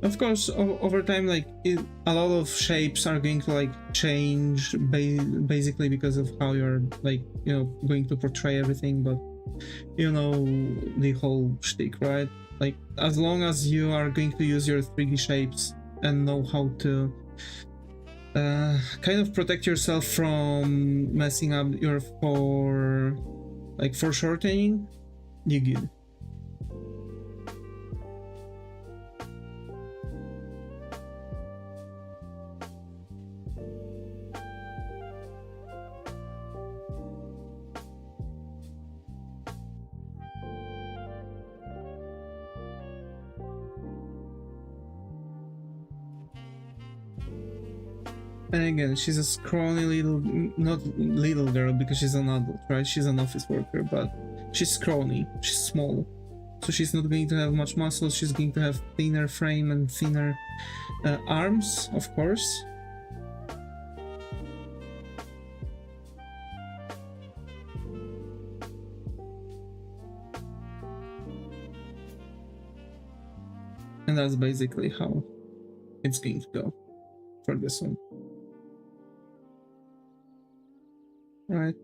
Of course, over time, like a lot of shapes are going to like change basically because of how you're like, you know, going to portray everything. But you know the whole shtick, right? Like as long as you are going to use your 3D shapes and know how to kind of protect yourself from messing up your foreshortening, you're good. And again, she's a scrawny little, not little girl because she's an adult, right? She's an office worker, but she's scrawny, she's small. So she's not going to have much muscle, she's going to have thinner frame and thinner arms, of course. And that's basically how it's going to go for this one. Right.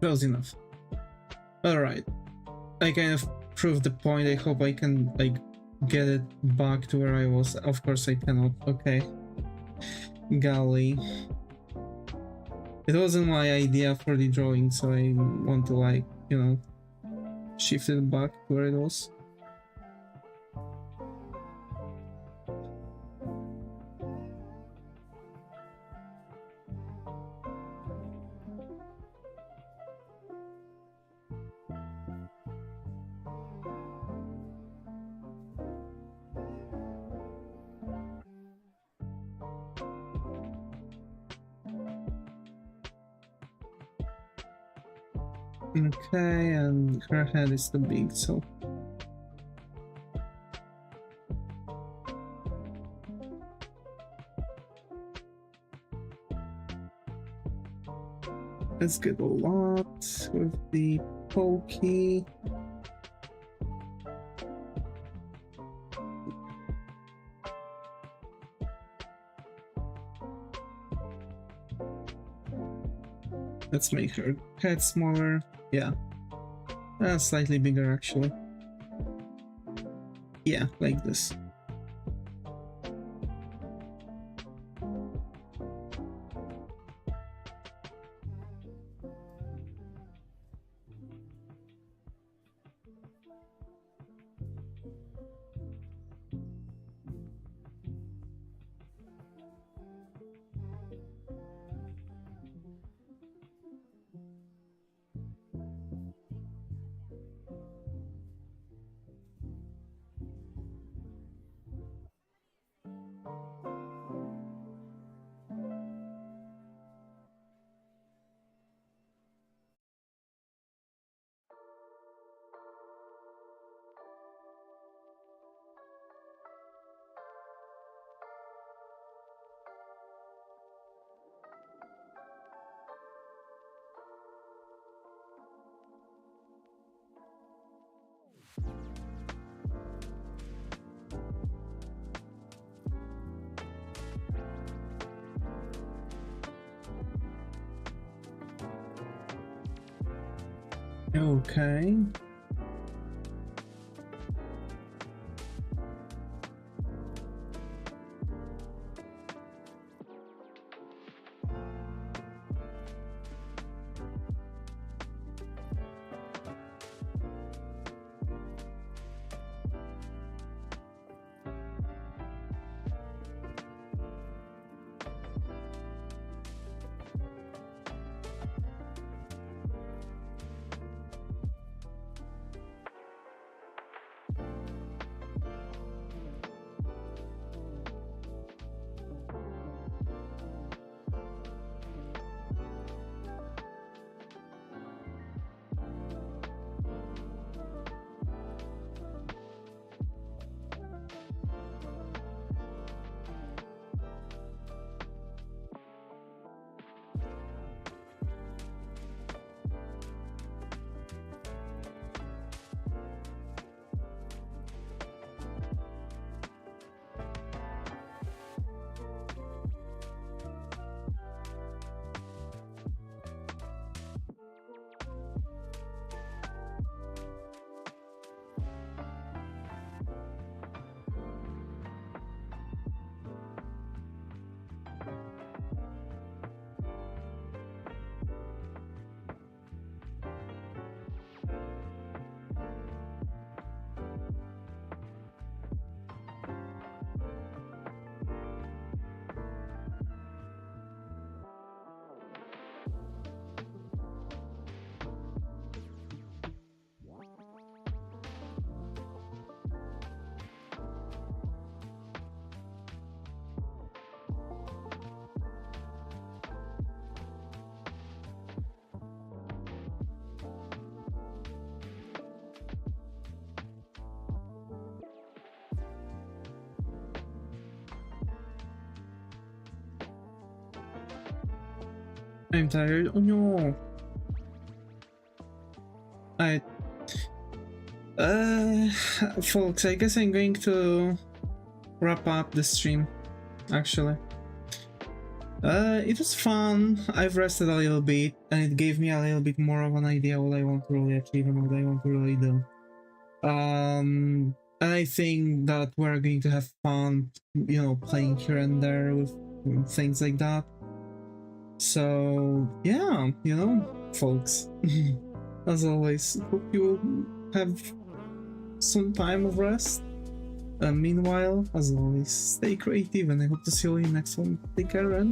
Close enough. Alright. I kind of proved the point. I hope I can, like, get it back to where I was. Of course I cannot. Okay. Golly. It wasn't my idea for the drawing, so I want to, like, you know, shift it back to where it was. Okay, and her head is too big, so... let's get a lot with the pokey. Let's make her head smaller. Yeah. Slightly bigger, actually. Yeah, like this. Okay. I'm tired. Oh no. I folks, I guess I'm going to wrap up the stream, actually. It was fun. I've rested a little bit, and it gave me a little bit more of an idea what I want to really achieve and what I want to really do. And I think that we're going to have fun, you know, playing here and there with things like that. So yeah, you know, folks, as always, hope you have some time of rest. Meanwhile, as always, stay creative, and I hope to see you in the next one. Take care, and